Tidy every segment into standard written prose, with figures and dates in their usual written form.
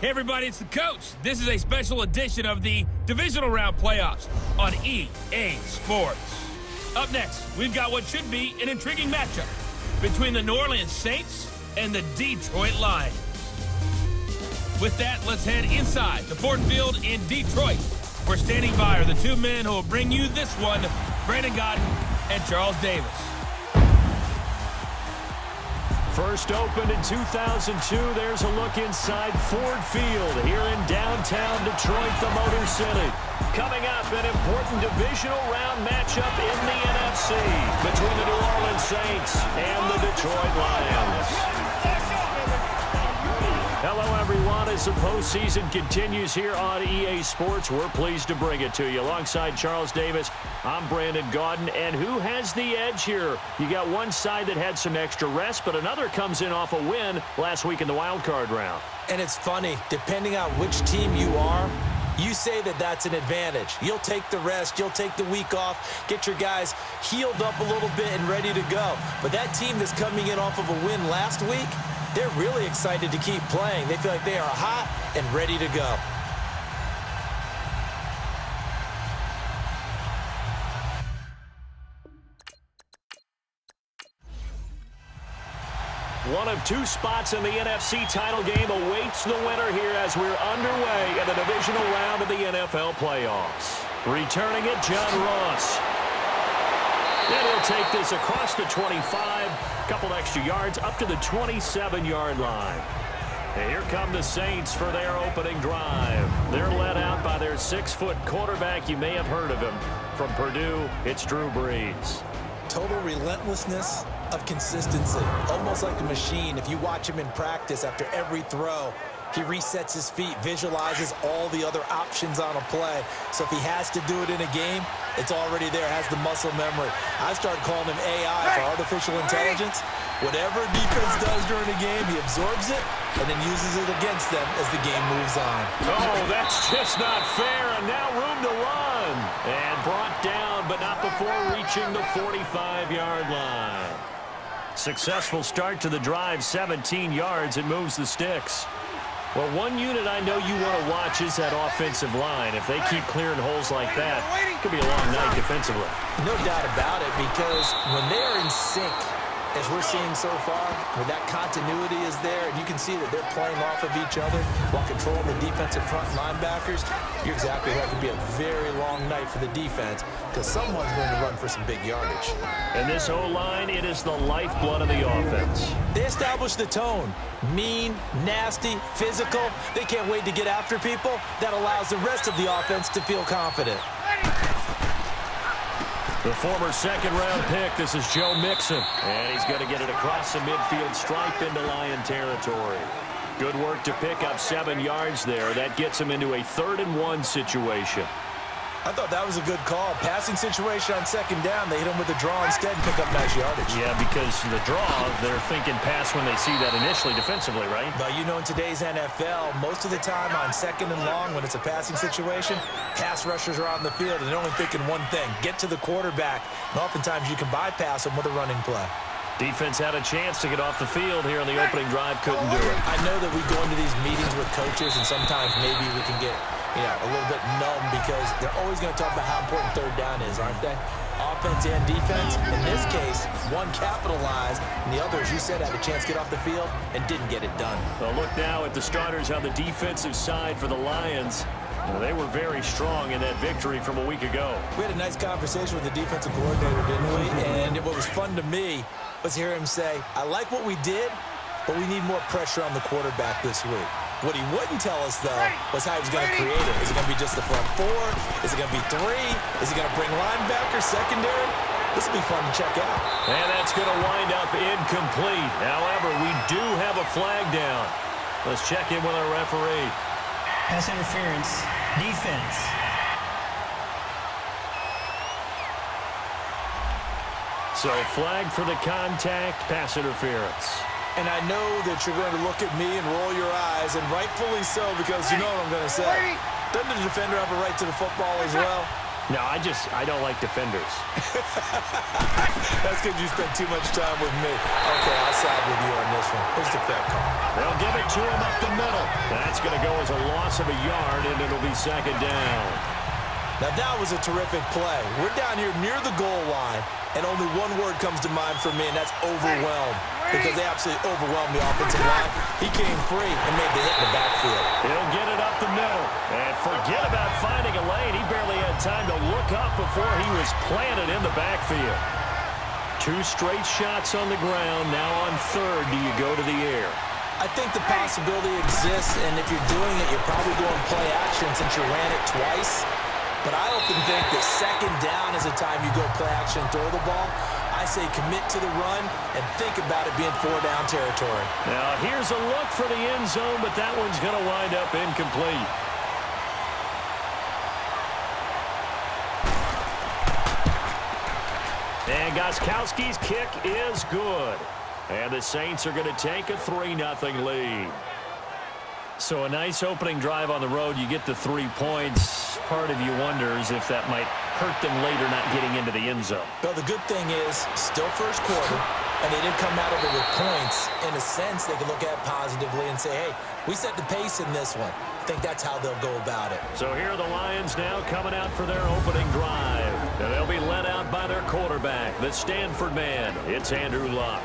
Hey everybody, it's the coach. This is a special edition of the Divisional Round Playoffs on EA Sports. Up next, we've got what should be an intriguing matchup between the New Orleans Saints and the Detroit Lions. With that, let's head inside the Ford Field in Detroit. We're standing by are the two men who will bring you this one, Brandon Godden and Charles Davis. First opened in 2002, there's a look inside Ford Field here in downtown Detroit, the Motor City. Coming up, an important divisional round matchup in the NFC between the New Orleans Saints and the Detroit Lions. Hello, everyone. As the postseason continues here on EA Sports, we're pleased to bring it to you. Alongside Charles Davis, I'm Brandon Gaudin. And who has the edge here? You got one side that had some extra rest, but another comes in off a win last week in the wild card round. And it's funny, depending on which team you are, you say that that's an advantage. You'll take the rest, you'll take the week off, get your guys healed up a little bit and ready to go. But that team that's coming in off of a win last week, they're really excited to keep playing. They feel like they are hot and ready to go. One of two spots in the NFC title game awaits the winner here as we're underway in the divisional round of the NFL playoffs. Returning it, John Ross. And he'll take this across the 25, couple extra yards up to the 27-yard line. And here come the Saints for their opening drive. They're led out by their 6-foot quarterback. You may have heard of him. From Purdue, it's Drew Brees. Total relentlessness of consistency, almost like a machine. If you watch him in practice after every throw, he resets his feet, visualizes all the other options on a play. So if he has to do it in a game, it's already there, has the muscle memory. I started calling him AI for artificial intelligence. Whatever defense does during a game, he absorbs it and then uses it against them as the game moves on. Oh, that's just not fair, and now room to run. And brought down, but not before reaching the 45-yard line. Successful start to the drive, 17 yards, and moves the sticks. Well, one unit I know you want to watch is that offensive line. If they keep clearing holes like that, it could be a long night defensively. No doubt about it, because when they are in sync, as we're seeing so far, when that continuity is there, and you can see that they're playing off of each other while controlling the defensive front linebackers, you're exactly right. It could be a very long night for the defense because someone's going to run for some big yardage. And this O-line, it is the lifeblood of the offense. They establish the tone. Mean, nasty, physical. They can't wait to get after people. That allows the rest of the offense to feel confident. The former second-round pick, this is Joe Mixon. And he's going to get it across the midfield stripe into Lion territory. Good work to pick up 7 yards there. That gets him into a 3rd-and-1 situation. I thought that was a good call. Passing situation on second down. They hit him with the draw instead and pick up nice yardage. Yeah, because the draw, they're thinking pass when they see that initially defensively, right? But you know, in today's NFL, most of the time on second and long, when it's a passing situation, pass rushers are on the field and they're only thinking one thing, get to the quarterback. And oftentimes you can bypass them with a running play. Defense had a chance to get off the field here in the opening drive, couldn't do it. I know that we go into these meetings with coaches and sometimes maybe we can get a little bit numb because they're always going to talk about how important third down is, aren't they? Offense and defense. In this case, one capitalized, and the other, as you said, had a chance to get off the field and didn't get it done. Well, look now at the starters on the defensive side for the Lions. Well, they were very strong in that victory from a week ago. We had a nice conversation with the defensive coordinator, didn't we? And what was fun to me was hear him say, I like what we did, but we need more pressure on the quarterback this week. What he wouldn't tell us, though, was how he was going to create it. Is it going to be just the front 4? Is it going to be 3? Is he going to bring linebackers, secondary? This will be fun to check out. And that's going to wind up incomplete. However, we do have a flag down. Let's check in with our referee. Pass interference, defense. So flag for the contact, pass interference. And I know that you're going to look at me and roll your eyes, and rightfully so, because you know what I'm going to say. Doesn't the defender have a right to the football as well? No, I don't like defenders. That's because you spent too much time with me. Okay, I'll side with you on this one. Here's the fair call. They'll give it to him up the middle. That's going to go as a loss of a yard, and it'll be second down. Now that was a terrific play. We're down here near the goal line, and only one word comes to mind for me, and that's overwhelmed, because they absolutely overwhelmed the offensive line. He came free and made the hit in the backfield. He'll get it up the middle. And forget about finding a lane. He barely had time to look up before he was planted in the backfield. 2 straight shots on the ground. Now on third, do you go to the air? I think the possibility exists, and if you're doing it, you're probably going play action since you ran it twice. But I often think that second down is a time you go play action and throw the ball. I say commit to the run and think about it being 4-down territory. Now here's a look for the end zone, but that one's going to wind up incomplete. And Gostkowski's kick is good. And the Saints are going to take a 3-0 lead. So a nice opening drive on the road. You get the 3 points. Part of you wonders if that might hurt them later not getting into the end zone. Well, the good thing is, still first quarter, and they didn't come out of it with points. In a sense, they can look at it positively and say, hey, we set the pace in this one. I think that's how they'll go about it. So here are the Lions now coming out for their opening drive. And they'll be led out by their quarterback, the Stanford man. It's Andrew Luck.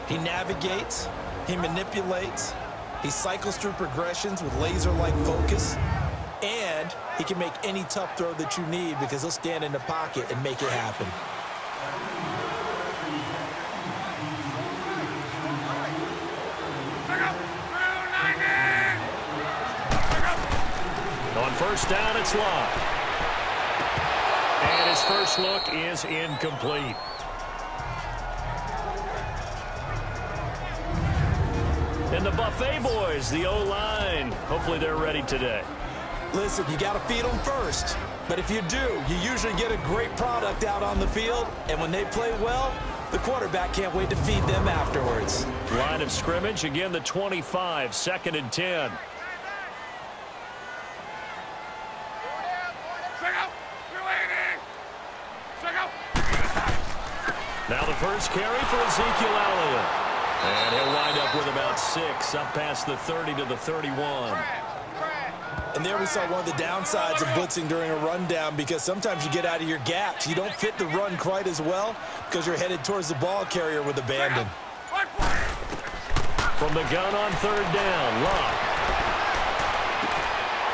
He navigates, he manipulates, he cycles through progressions with laser-like focus, and he can make any tough throw that you need because he'll stand in the pocket and make it happen. On first down, it's Luck. And his first look is incomplete. And the Buffet boys, the O-line, hopefully they're ready today. Listen, you got to feed them first. But if you do, you usually get a great product out on the field. And when they play well, the quarterback can't wait to feed them afterwards. Line of scrimmage, again the 25, 2nd and 10. Now the first carry for Ezekiel Elliott. And he'll wind up with about 6, up past the 30 to the 31. And there we saw one of the downsides of blitzing during a rundown, because sometimes you get out of your gaps. You don't fit the run quite as well because you're headed towards the ball carrier with abandon. From the gun on third down, Luck.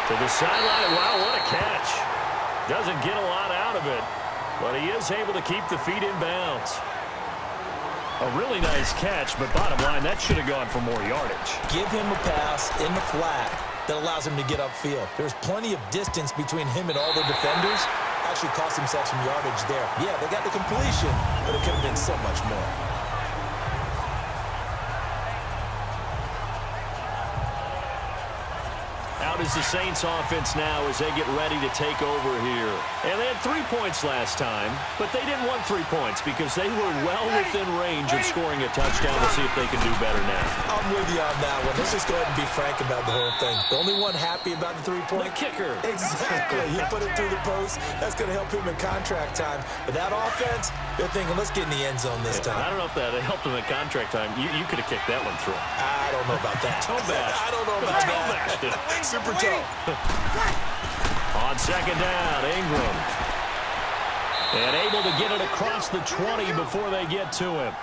To the sideline. Wow, what a catch. Doesn't get a lot out of it, but he is able to keep the feet in bounds. A really nice catch, but bottom line, that should have gone for more yardage. Give him a pass in the flat that allows him to get upfield. There's plenty of distance between him and all the defenders. Actually cost themselves some yardage there. Yeah, they got the completion, but it could have been so much more. Out is the Saints offense now as they get ready to take over here. And they had 3 points last time, but they didn't want 3 points because they were well within range of scoring a touchdown. We'll see if they can do better now. I'm with you on that one. Let's just go ahead and be frank about the whole thing. The only one happy about the 3-point? The kicker. Exactly. He put it through the post. That's going to help him in contract time. But that offense, they're thinking, let's get in the end zone this time. I don't know if that helped him in contract time. You could have kicked that one through. I don't know about that. Toe bash. I don't know about that. Super toe. On second down, Ingram. And able to get it across the 20 before they get to him.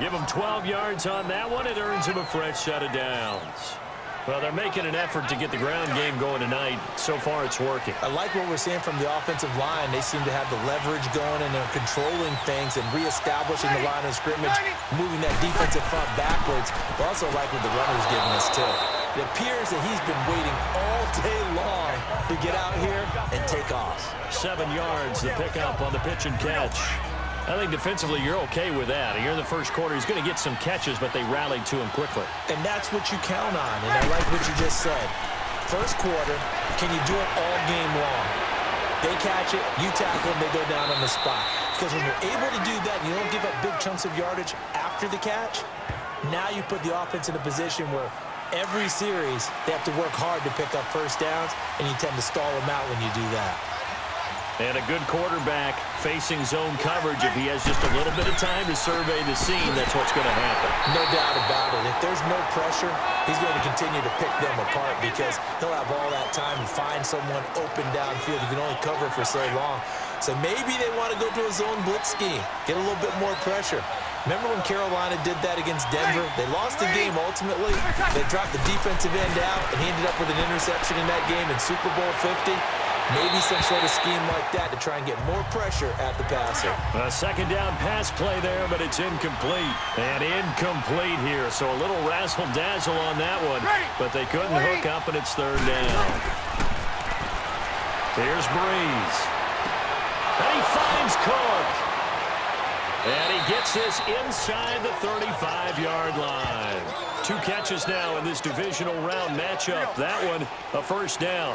Give him 12 yards on that one. It earns him a fresh set of downs. Well, they're making an effort to get the ground game going tonight. So far, it's working. I like what we're seeing from the offensive line. They seem to have the leverage going, and they're controlling things and reestablishing the line of scrimmage, moving that defensive front backwards. But also like what the runner's giving us, too. It appears that he's been waiting all day long to get out here and take off. 7 yards, the pickup on the pitch and catch. I think defensively you're okay with that. Here in the first quarter, he's going to get some catches, but they rallied to him quickly. And that's what you count on, and I like what you just said. First quarter, can you do it all game long? They catch it, you tackle them, they go down on the spot. Because when you're able to do that and you don't give up big chunks of yardage after the catch, now you put the offense in a position where every series they have to work hard to pick up first downs, and you tend to stall them out when you do that. And a good quarterback facing zone coverage. If he has just a little bit of time to survey the scene, that's what's going to happen. No doubt about it. If there's no pressure, he's going to continue to pick them apart because he'll have all that time to find someone open downfield. You can only cover for so long. So maybe they want to go to a zone blitz scheme, get a little bit more pressure. Remember when Carolina did that against Denver? They lost the game ultimately. They dropped the defensive end out, and he ended up with an interception in that game in Super Bowl 50. Maybe some sort of scheme like that to try and get more pressure at the passer. A second down pass play there, but it's incomplete. And incomplete here, so a little razzle-dazzle on that one. But they couldn't hook up, and it's third down. Here's Breeze. And he finds Cook. And he gets this inside the 35-yard line. 2 catches now in this divisional round matchup. That one, a first down.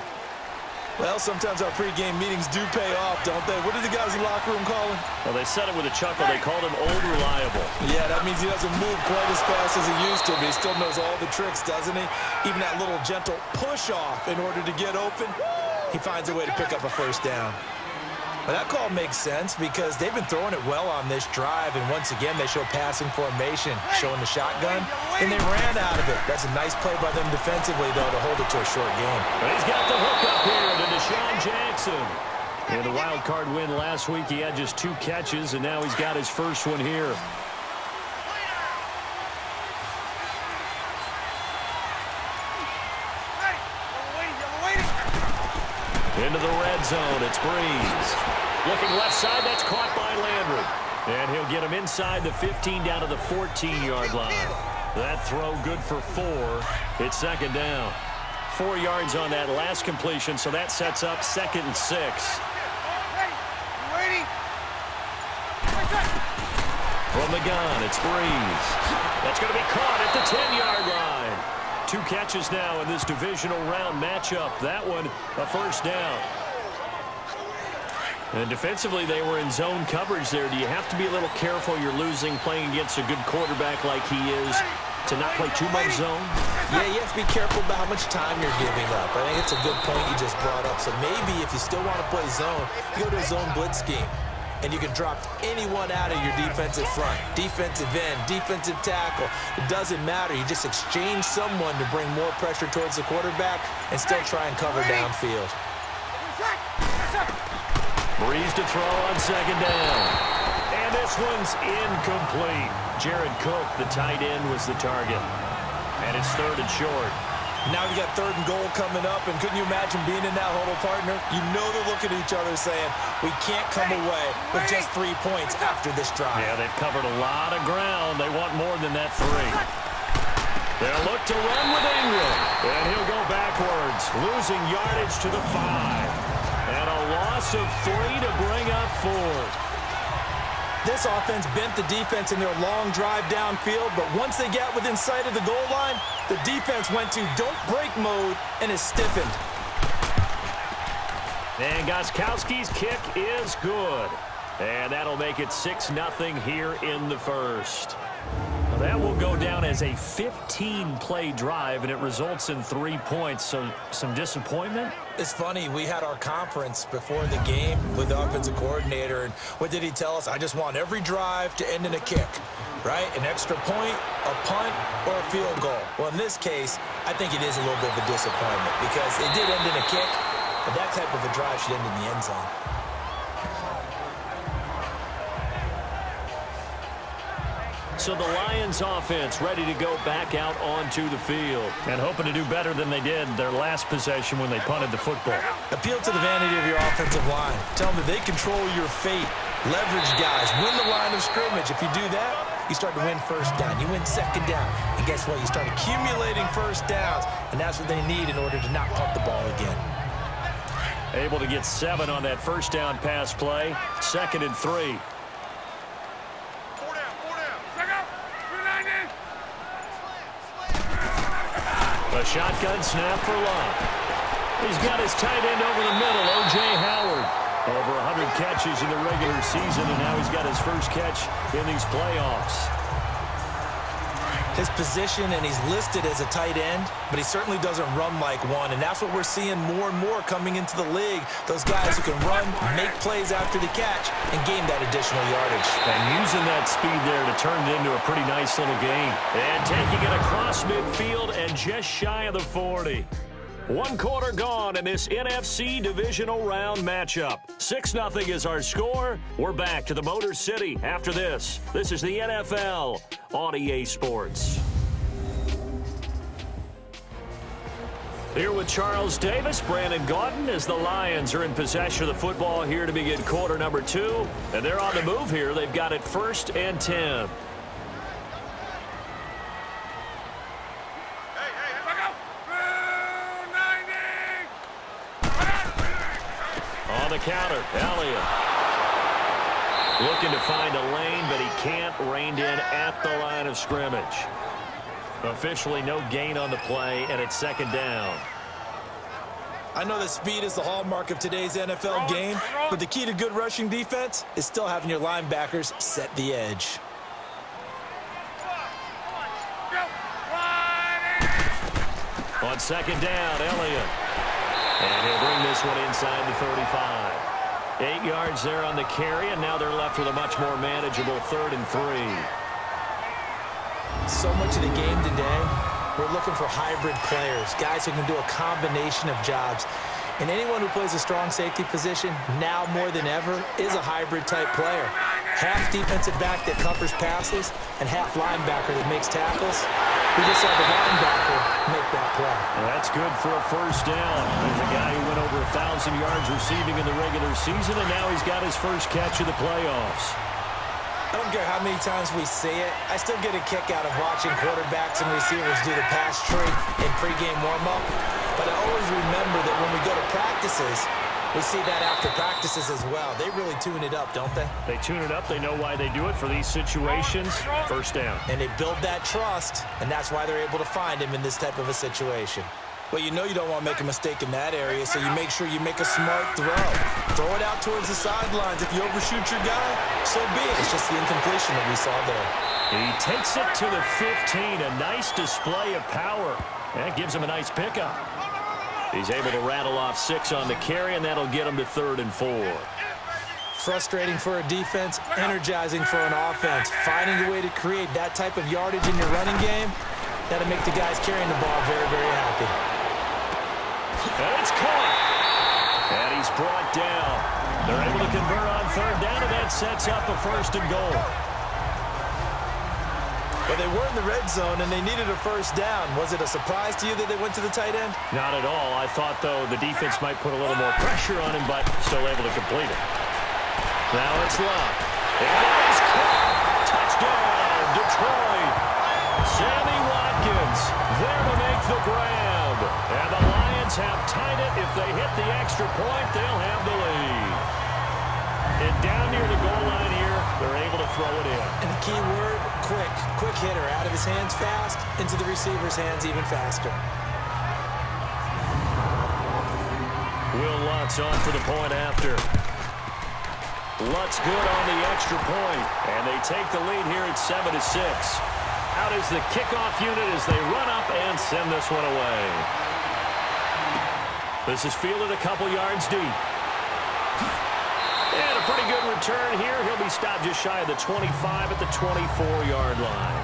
Well, sometimes our pregame meetings do pay off, don't they? What did the guys in the locker room call him? Well, they said it with a chuckle. They called him Old Reliable. Yeah, that means he doesn't move quite as fast as he used to, but he still knows all the tricks, doesn't he? Even that little gentle push-off in order to get open, he finds a way to pick up a first down. Well, that call makes sense because they've been throwing it well on this drive, and once again, they show passing formation, showing the shotgun, and they ran out of it. That's a nice play by them defensively, though, to hold it to a short game. But he's got the hook up here to Deshaun Jackson. In the wild card win last week, he had just 2 catches, and now he's got his first one here. Into the red zone, it's Breeze. Looking left side, that's caught by Landry. And he'll get him inside the 15 down to the 14-yard line. That throw good for 4. It's second down. 4 yards on that last completion, so that sets up 2nd and 6. From the gun, it's Breeze. That's going to be caught at the 10-yard line. 2 catches now in this divisional round matchup. That one, a first down. And defensively, they were in zone coverage there. Do you have to be a little careful? You're losing playing against a good quarterback like he is to not play too much zone? Yeah, you have to be careful about how much time you're giving up. I think it's a good point you just brought up. So maybe if you still want to play zone, you go to a zone blitz scheme. And you can drop anyone out of your defensive front, defensive end, defensive tackle. It doesn't matter. You just exchange someone to bring more pressure towards the quarterback and still try and cover downfield. Breeze to throw on second down. And this one's incomplete. Jared Cook, the tight end, was the target. And it's 3rd and short. Now we got 3rd and goal coming up, and couldn't you imagine being in that huddle, partner? You know they're looking at each other saying, we can't come away with just 3 points after this drive. Yeah, they've covered a lot of ground. They want more than that 3. They'll look to run with Ingram, and he'll go backwards, losing yardage to the 5. And a loss of 3 to bring up 4th. This offense bent the defense in their long drive downfield, but once they got within sight of the goal line, the defense went to don't break mode and is stiffened. And Gostkowski's kick is good. And that'll make it 6-0 here in the first. That will go down as a 15-play drive, and it results in 3 points. So some disappointment? It's funny, we had our conference before the game with the offensive coordinator, and what did he tell us? I just want every drive to end in a kick, right? An extra point, a punt, or a field goal. Well, in this case, I think it is a little bit of a disappointment because it did end in a kick, but that type of a drive should end in the end zone. So the Lions offense ready to go back out onto the field and hoping to do better than they did their last possession when they punted the football. Appeal to the vanity of your offensive line. Tell them that they control your fate. Leverage guys. Win the line of scrimmage. If you do that, you start to win first down. You win second down. And guess what? You start accumulating first downs. And that's what they need in order to not punt the ball again. Able to get 7 on that first down pass play. 2nd and 3. A shotgun snap for Love. He's got his tight end over the middle, O.J. Howard. Over 100 catches in the regular season, and now he's got his first catch in these playoffs. His position, and he's listed as a tight end, but he certainly doesn't run like one, and that's what we're seeing more and more coming into the league. Those guys who can run, make plays after the catch, and gain that additional yardage. And using that speed there to turn it into a pretty nice little gain. And taking it across midfield and just shy of the 40. 1 quarter gone in this NFC Divisional Round matchup. 6-0 is our score. We're back to the Motor City after this. This is the NFL on EA Sports. Here with Charles Davis, Brandon Gaudin, as the Lions are in possession of the football here to begin quarter number 2. And they're on the move here. They've got it 1st and 10. The counter, Elliott looking to find a lane, but he can't. Reined in at the line of scrimmage. Officially no gain on the play, and it's 2nd down. I know that speed is the hallmark of today's NFL game, but the key to good rushing defense is still having your linebackers set the edge. On 2nd down, Elliott. And he'll bring this one inside the 35. 8 yards there on the carry, and now they're left with a much more manageable 3rd and 3. So much of the game today, we're looking for hybrid players, guys who can do a combination of jobs. And anyone who plays a strong safety position, now more than ever, is a hybrid-type player. Half defensive back that covers passes, and half linebacker that makes tackles. We just saw the linebacker make that play. Well, that's good for a 1st down. There's a guy who went over 1,000 yards receiving in the regular season, and now he's got his first catch of the playoffs. I don't care how many times we see it. I still get a kick out of watching quarterbacks and receivers do the pass tree in pregame warm-up. But I always remember that when we go to practices, we see that after practices as well. They really tune it up, don't they? They tune it up. They know why they do it for these situations. 1st down. And they build that trust, and that's why they're able to find him in this type of a situation. Well, you know you don't want to make a mistake in that area, so you make sure you make a smart throw. Throw it out towards the sidelines. If you overshoot your guy, so be it. It's just the incompletion that we saw there. He takes it to the 15. A nice display of power. That gives him a nice pickup. He's able to rattle off 6 on the carry, and that'll get him to 3rd and 4. Frustrating for a defense, energizing for an offense. Finding a way to create that type of yardage in your running game, that'll make the guys carrying the ball very, very happy. And it's caught. And he's brought down. They're able to convert on 3rd down, and that sets up a 1st and goal. Well, they were in the red zone, and they needed a 1st down. Was it a surprise to you that they went to the tight end? Not at all. I thought, though, the defense might put a little more pressure on him, but still able to complete it. Now it's Love. And it is caught. Touchdown, Detroit. Sammy Watkins there to make the grab. And the Lions have tied it. If they hit the extra point, they'll have the lead. And down near the goal line here, they're able to throw it in. And the key word, quick. Quick hitter. Out of his hands fast, into the receiver's hands even faster. Will Lutz on for the point after. Lutz good on the extra point. And they take the lead here at 7-6. Out is the kickoff unit as they run up and send this one away. This is fielded a couple yards deep. And a pretty good return here. He'll be stopped just shy of the 25 at the 24-yard line.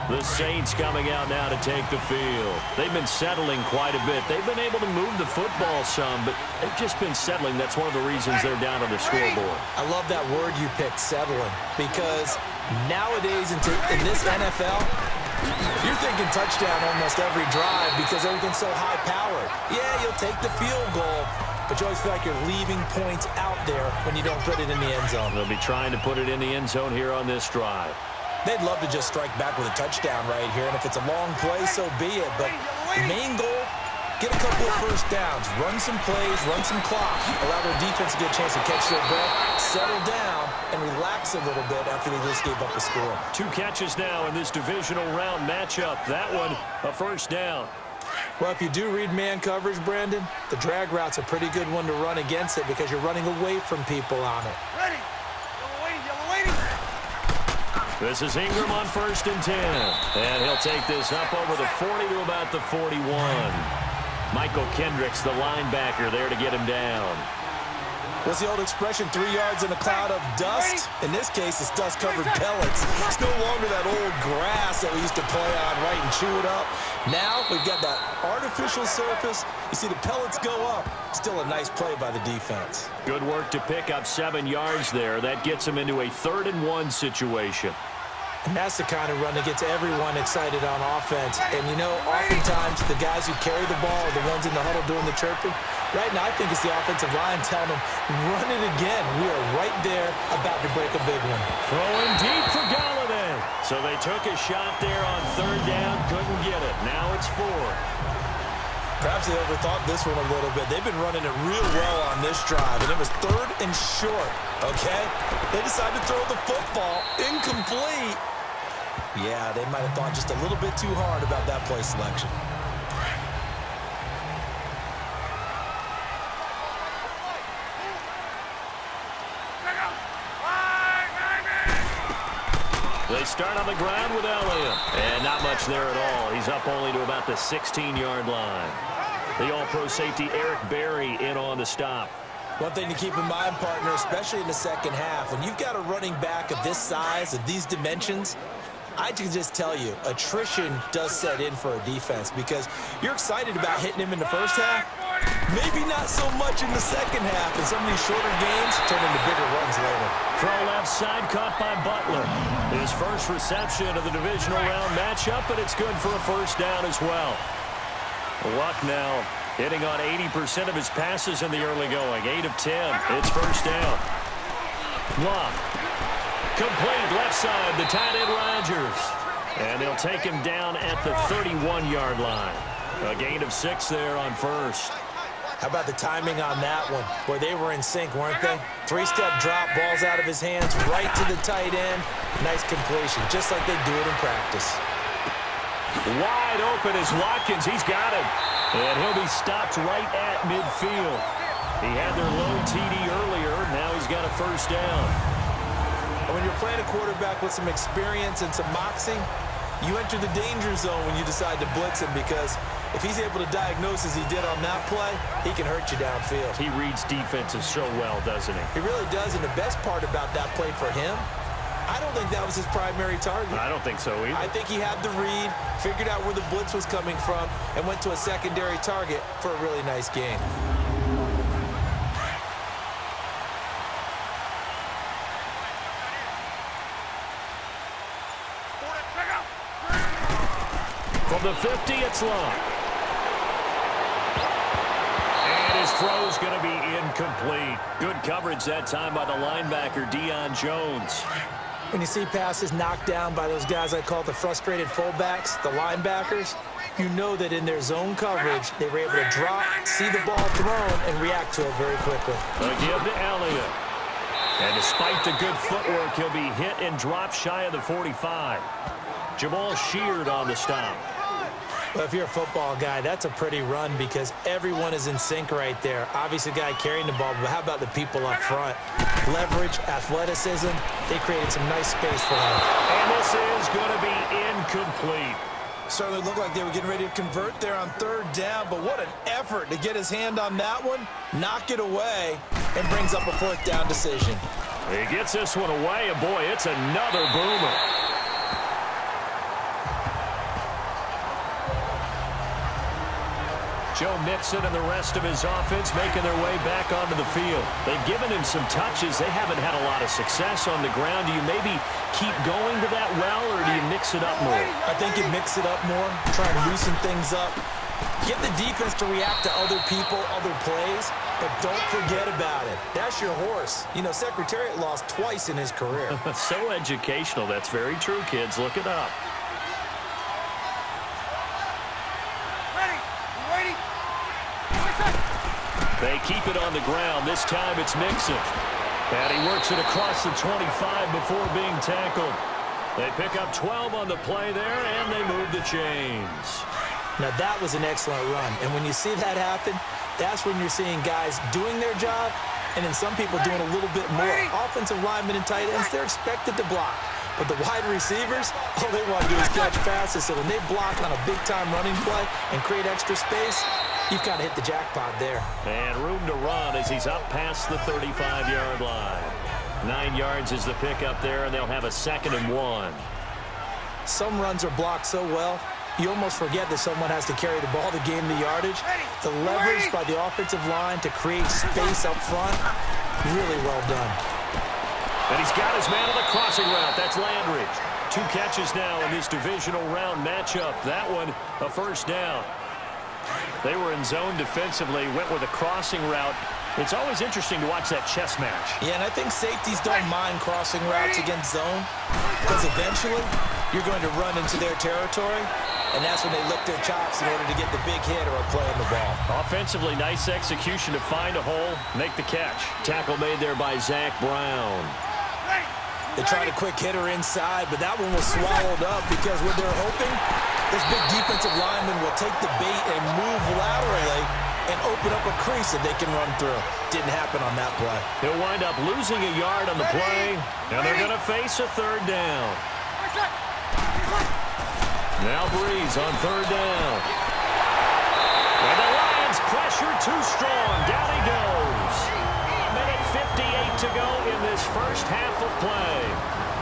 The Saints coming out now to take the field. They've been settling quite a bit. They've been able to move the football some, but they've just been settling. That's one of the reasons they're down on the scoreboard. I love that word you picked, settling, because nowadays in this NFL, you're thinking touchdown almost every drive because everything's so high-powered. Yeah, you'll take the field goal, but you always feel like you're leaving points out there when you don't put it in the end zone. They'll be trying to put it in the end zone here on this drive. They'd love to just strike back with a touchdown right here, and if it's a long play, so be it. But the main goal, get a couple of 1st downs, run some plays, run some clock, allow their defense to get a chance to catch their breath, settle down, and relax a little bit after they just gave up a score. 2 catches now in this divisional round matchup. That one, a 1st down. Well, if you do read man coverage, Brandon, the drag route's a pretty good one to run against it because you're running away from people on it. Ready. Yellow waiting. This is Ingram on 1st and 10. And he'll take this up over the 40 to about the 41. Michael Kendricks, the linebacker, there to get him down. What's the old expression, 3 yards in a cloud of dust? In this case, it's dust-covered pellets. It's no longer that old grass that we used to play on, right, and chew it up. Now we've got that artificial surface. You see the pellets go up. Still a nice play by the defense. Good work to pick up 7 yards there. That gets him into a 3rd and 1 situation. And that's the kind of run that gets everyone excited on offense. And, you know, oftentimes the guys who carry the ball are the ones in the huddle doing the chirping. Right now, I think it's the offensive line telling them, run it again. We are right there about to break a big one. Throwing deep for Galladay. So they took a shot there on 3rd down, couldn't get it. Now it's 4. Perhaps they overthought this one a little bit. They've been running it real well on this drive, and it was 3rd and short, okay? They decided to throw the football incomplete. Yeah, they might have thought just a little bit too hard about that play selection. They start on the ground with Elliott. And not much there at all. He's up only to about the 16-yard line. The all-pro safety Eric Berry in on the stop. One thing to keep in mind, partner, especially in the second half, when you've got a running back of this size, of these dimensions, I can just tell you, attrition does set in for a defense because you're excited about hitting him in the first half. Maybe not so much in the second half, and some of these shorter games turn into bigger runs later. Throw left side caught by Butler. His first reception of the divisional round matchup, but it's good for a 1st down as well. Luck now hitting on 80% of his passes in the early going. 8 of 10. It's 1st down. Luck. Complete left side, the tight end Rodgers. And they'll take him down at the 31-yard line. A gain of 6 there on 1st. How about the timing on that one? Boy, they were in sync, weren't they? 3-step drop, balls out of his hands, right to the tight end. Nice completion, just like they do it in practice. Wide open is Watkins. He's got him. And he'll be stopped right at midfield. He had their lone TD earlier. Now he's got a 1st down. When you're playing a quarterback with some experience and some moxie, you enter the danger zone when you decide to blitz him because if he's able to diagnose as he did on that play, he can hurt you downfield. He reads defenses so well, doesn't he? He really does, and the best part about that play for him, I don't think that was his primary target. I don't think so either. I think he had the read, figured out where the blitz was coming from, and went to a secondary target for a really nice game. From the 50, it's Long. And his throw's going to be incomplete. Good coverage that time by the linebacker, Deion Jones. When you see passes knocked down by those guys I call the frustrated fullbacks, the linebackers, you know that in their zone coverage, they were able to drop, see the ball thrown, and react to it very quickly. A give to Elliott. And despite the good footwork, he'll be hit and dropped shy of the 45. Jamal Sheard on the stop. Well, if you're a football guy, that's a pretty run because everyone is in sync right there. Obviously, the guy carrying the ball, but how about the people up front? Leverage, athleticism, they created some nice space for him. And this is going to be incomplete. Certainly looked like they were getting ready to convert there on 3rd down, but what an effort to get his hand on that one, knock it away, and brings up a 4th down decision. He gets this one away, and boy, it's another boomer. Joe Mixon and the rest of his offense making their way back onto the field. They've given him some touches. They haven't had a lot of success on the ground. Do you maybe keep going to that well, or do you mix it up more? I think you mix it up more, try and loosen things up. Get the defense to react to other people, other plays, but don't forget about it. That's your horse. You know, Secretariat lost twice in his career. So educational. That's very true, kids. Look it up. They keep it on the ground. This time it's Mixon. And he works it across the 25 before being tackled. They pick up 12 on the play there, and they move the chains. Now, that was an excellent run. And when you see that happen, that's when you're seeing guys doing their job and then some people doing a little bit more. Offensive linemen and tight ends, they're expected to block. But the wide receivers, all they want to do is catch passes. So when they block on a big-time running play and create extra space, you've kind of hit the jackpot there. And room to run as he's up past the 35-yard line. 9 yards is the pickup there, and they'll have a 2nd and 1. Some runs are blocked so well, you almost forget that someone has to carry the ball to gain the yardage. The leverage by the offensive line to create space up front, really well done. And he's got his man on the crossing route. That's Landry. 2 catches now in this divisional round matchup. That one, a first down. They were in zone defensively, went with a crossing route. It's always interesting to watch that chess match. Yeah, and I think safeties don't mind crossing routes against zone because eventually you're going to run into their territory, and that's when they lick their chops in order to get the big hit or a play on the ball. Offensively, nice execution to find a hole, make the catch. Tackle made there by Zach Brown. They tried a quick hitter inside, but that one was swallowed up because what they're hoping, this big defensive lineman will take the bait and move laterally and open up a crease that they can run through. Didn't happen on that play. He'll wind up losing a yard on the play, and they're going to face a 3rd down. Now Breeze on 3rd down. And the Lions pressure too strong. Down he goes. 1:58 to go in this first half of play.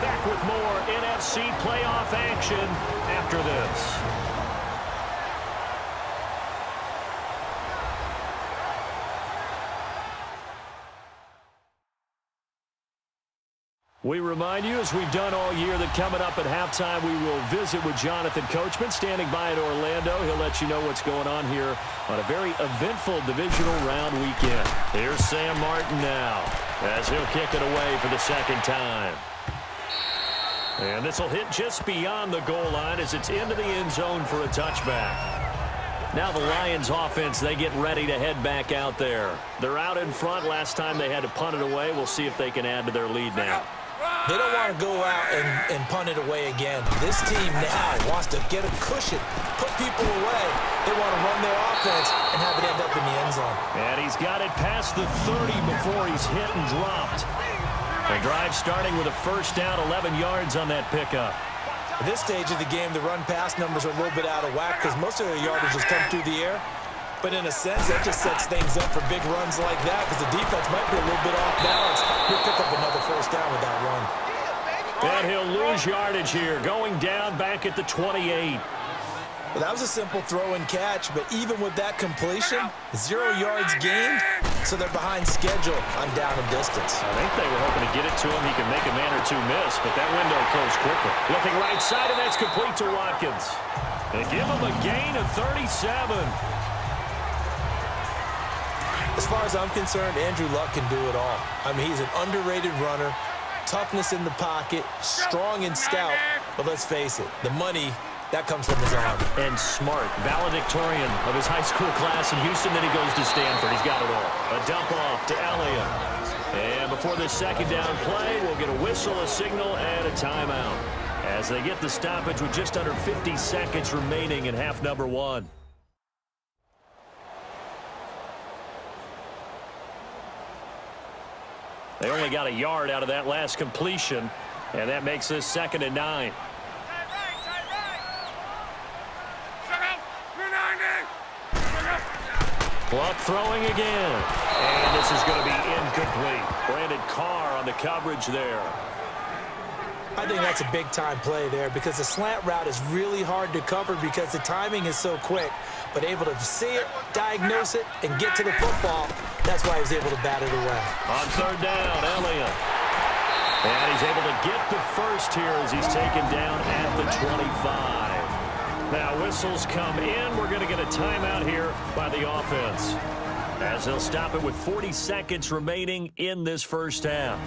Back with more NFC playoff action after this. We remind you, as we've done all year, that coming up at halftime, we will visit with Jonathan Coachman, standing by in Orlando. He'll let you know what's going on here on a very eventful divisional round weekend. Here's Sam Martin now, as he'll kick it away for the 2nd time. And this will hit just beyond the goal line as it's into the end zone for a touchback. Now the Lions offense, they get ready to head back out there. They're out in front. Last time they had to punt it away. We'll see if they can add to their lead now. They don't want to go out and punt it away again. This team now wants to get a cushion, put people away. They want to run their offense and have it end up in the end zone. And he's got it past the 30 before he's hit and dropped. The drive starting with a first down, 11 yards on that pickup. At this stage of the game, the run-pass numbers are a little bit out of whack because most of their yardage has come through the air. But in a sense, that just sets things up for big runs like that because the defense might be a little bit off balance. He'll pick up another first down with that run. And he'll lose yardage here, going down back at the 28. Well, that was a simple throw and catch, but even with that completion, 0 yards gained, so they're behind schedule on down and distance. I think they were hoping to get it to him. He can make a man or two miss, but that window closed quickly. Looking right side, and that's complete to Watkins. They give him a gain of 37. As far as I'm concerned, Andrew Luck can do it all. I mean, he's an underrated runner, toughness in the pocket, strong and stout, but let's face it, the money, that comes from his arm. And smart, valedictorian of his high school class in Houston, then he goes to Stanford. He's got it all. A dump off to Elliott. And before this 2nd down play, we'll get a whistle, a signal, and a timeout as they get the stoppage with just under 50 seconds remaining in half number 1. They only got a yard out of that last completion, and that makes this 2nd and 9. Luck throwing again, and this is going to be incomplete. Brandon Carr on the coverage there. I think that's a big-time play there because the slant route is really hard to cover because the timing is so quick. But able to see it, diagnose it, and get to the football, that's why he was able to bat it away. On 3rd down, Elliott. And he's able to get the first here as he's taken down at the 25. Now whistles come in. We're going to get a timeout here by the offense as they'll stop it with 40 seconds remaining in this first half.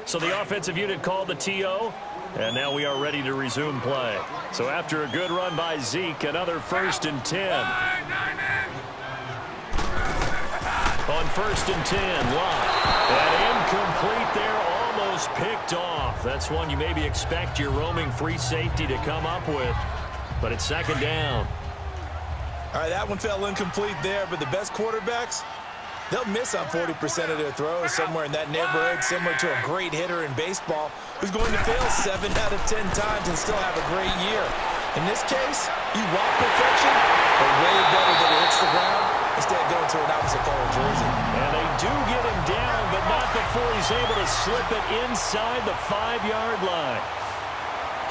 So the offensive unit called the TO, and now we are ready to resume play. So after a good run by Zeke, another 1st and 10. On 1st and 10, Locke. And incomplete there, almost picked off. That's one you maybe expect your roaming free safety to come up with, but it's 2nd down. All right, that one fell incomplete there, but the best quarterbacks, They'll miss on 40% of their throws, somewhere in that neighborhood, similar to a great hitter in baseball who's going to fail 7 out of 10 times and still have a great year. In this case, you want perfection, but way better that it hits the ground instead of going to an opposite color jersey. And they do get him down, but not before he's able to slip it inside the 5-yard line.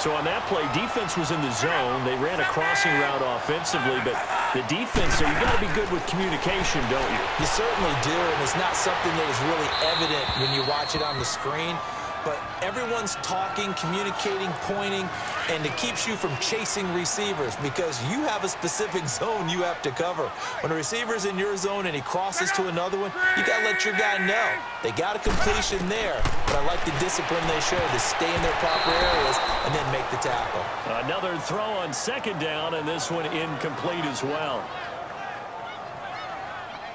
So on that play, defense was in the zone. They ran a crossing route offensively, but the defense, so you got to be good with communication, don't you? You certainly do, and it's not something that is really evident when you watch it on the screen. But everyone's talking, communicating, pointing, and it keeps you from chasing receivers because you have a specific zone you have to cover. When a receiver's in your zone and he crosses to another one, you got to let your guy know. They got a completion there, but I like the discipline they show to stay in their proper areas and then make the tackle. Another throw on 2nd down, and this one incomplete as well.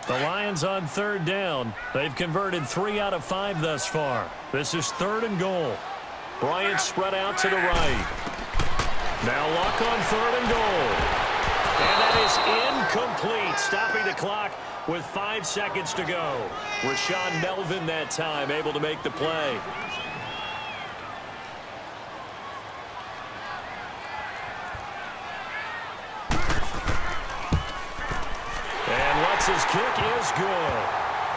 The Lions on 3rd down. They've converted 3 out of 5 thus far. This is 3rd and goal. Bryant spread out to the right. Now Luck on 3rd and goal. And that is incomplete, stopping the clock with 5 seconds to go. Rashawn Melvin that time able to make the play. His kick is good.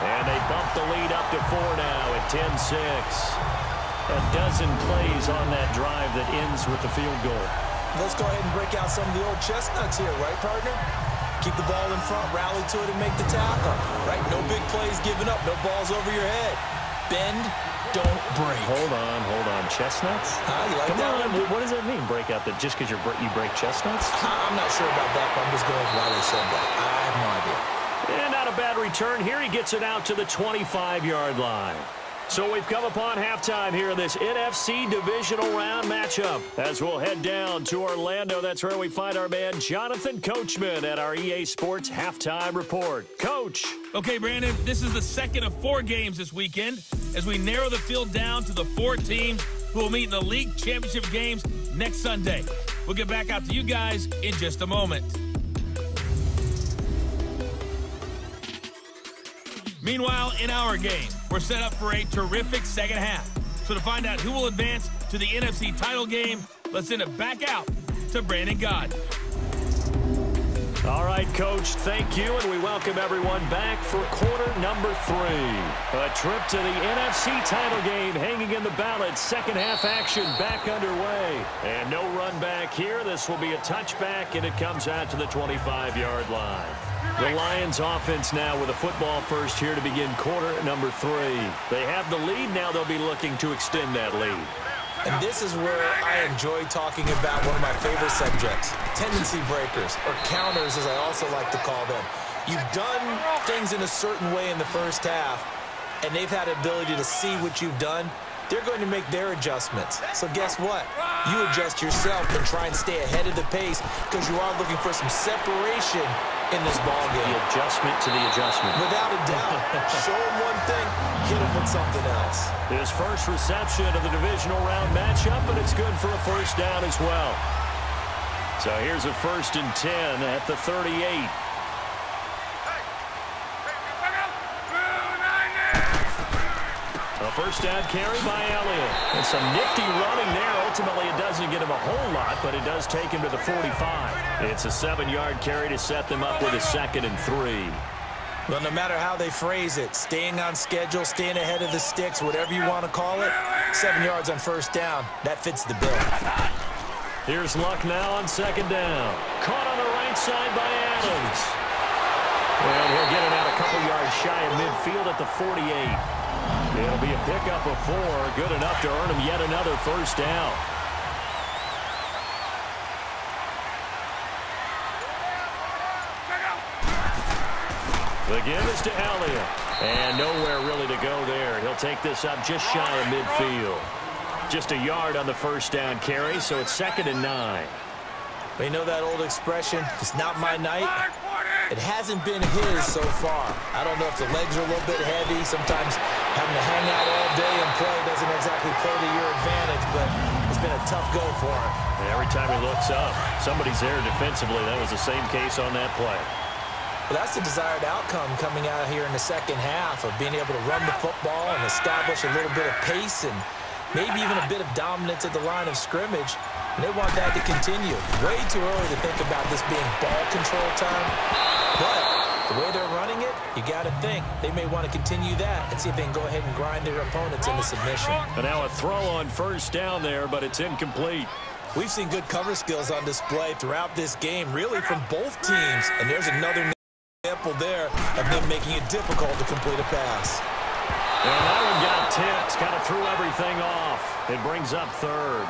And they bump the lead up to 4 now at 10-6. A dozen plays on that drive that ends with the field goal. Let's go ahead and break out some of the old chestnuts here, right, partner? Keep the ball in front, rally to it, and make the tackle, right? No big plays given up, no balls over your head. Bend, don't break. Hold on. Chestnuts? You like Come that on, one? what does that mean, break out? That just because you break chestnuts? I'm not sure about that, but I'm just going with why they said that. I have no idea. And not a bad return here. He gets it out to the 25-yard line. So we've come upon halftime here in this NFC Divisional Round matchup. As we'll head down to Orlando, that's where we find our man Jonathan Coachman at our EA Sports Halftime Report. Coach. Okay, Brandon, this is the second of 4 games this weekend as we narrow the field down to the 4 teams who will meet in the league championship games next Sunday. We'll get back out to you guys in just a moment. Meanwhile, in our game, we're set up for a terrific second half. So to find out who will advance to the NFC title game, let's send it back out to Brandon God. All right, Coach, thank you, and we welcome everyone back for quarter number 3. A trip to the NFC title game hanging in the balance. Second half action back underway. And no run back here. This will be a touchback, and it comes out to the 25-yard line. The Lions offense now with a football first here to begin quarter number 3. They have the lead. Now they'll be looking to extend that lead. And this is where I enjoy talking about one of my favorite subjects, tendency breakers, or counters as I also like to call them. You've done things in a certain way in the first half, and they've had the ability to see what you've done. They're going to make their adjustments. So guess what? You adjust yourself and try and stay ahead of the pace because you are looking for some separation in this ball game. The adjustment to the adjustment. Without a doubt. Show them one thing, hit them with something else. His first reception of the divisional round matchup, and it's good for a first down as well. So here's a 1st and 10 at the 38. A first down carry by Elliott. And some nifty running there. Ultimately, it doesn't get him a whole lot, but it does take him to the 45. It's a 7-yard carry to set them up with a 2nd and 3. Well, no matter how they phrase it, staying on schedule, staying ahead of the sticks, whatever you want to call it, 7 yards on first down, that fits the bill. Here's Luck now on 2nd down. Caught on the right side by Adams. And he'll get it out a couple yards shy of midfield at the 48. It'll be a pickup of 4, good enough to earn him yet another first down. The give is to Elliott. And nowhere really to go there. He'll take this up just shy of midfield. Just a yard on the first down carry, so it's 2nd and 9. But you know that old expression, it's not my night? It hasn't been his so far. I don't know if the legs are a little bit heavy. Sometimes having to hang out all day and play doesn't exactly play to your advantage, but it's been a tough go for him. And every time he looks up, somebody's there defensively. That was the same case on that play. Well, that's the desired outcome coming out here in the second half of being able to run the football and establish a little bit of pace and maybe even a bit of dominance at the line of scrimmage. And they want that to continue. Way too early to think about this being ball control time. But the way they're running it, you got to think they may want to continue that and see if they can go ahead and grind their opponents into submission. And now a throw on first down there, but it's incomplete. We've seen good cover skills on display throughout this game, really from both teams. And there's another example there of them making it difficult to complete a pass. And that one got tipped, kind of threw everything off. It brings up third.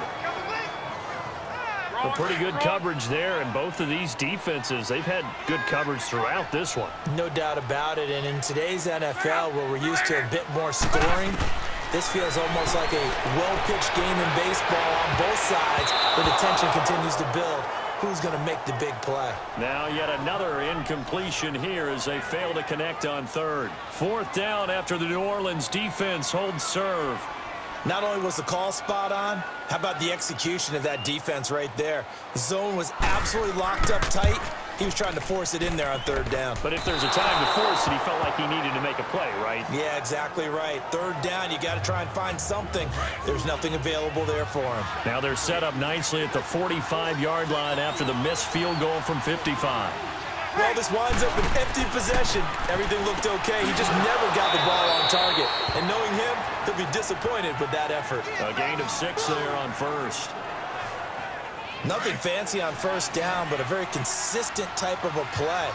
A pretty good coverage there, and both of these defenses, they've had good coverage throughout this one. No doubt about it, and in today's NFL, where we're used to a bit more scoring, this feels almost like a well-pitched game in baseball on both sides, where the tension continues to build. Who's going to make the big play? Now yet another incompletion here as they fail to connect on third. Fourth down after the New Orleans defense holds serve. Not only was the call spot on, how about the execution of that defense right there? The zone was absolutely locked up tight. He was trying to force it in there on third down. But if there's a time to force it, he felt like he needed to make a play, right? Yeah, exactly right. Third down, you got to try and find something. There's nothing available there for him. Now they're set up nicely at the 45-yard line after the missed field goal from 55. Well, this winds up an empty possession. Everything looked okay. He just never got the ball on target. And knowing him, he'll be disappointed with that effort. A gain of 6 there on first. Nothing fancy on first down, but a very consistent type of a play.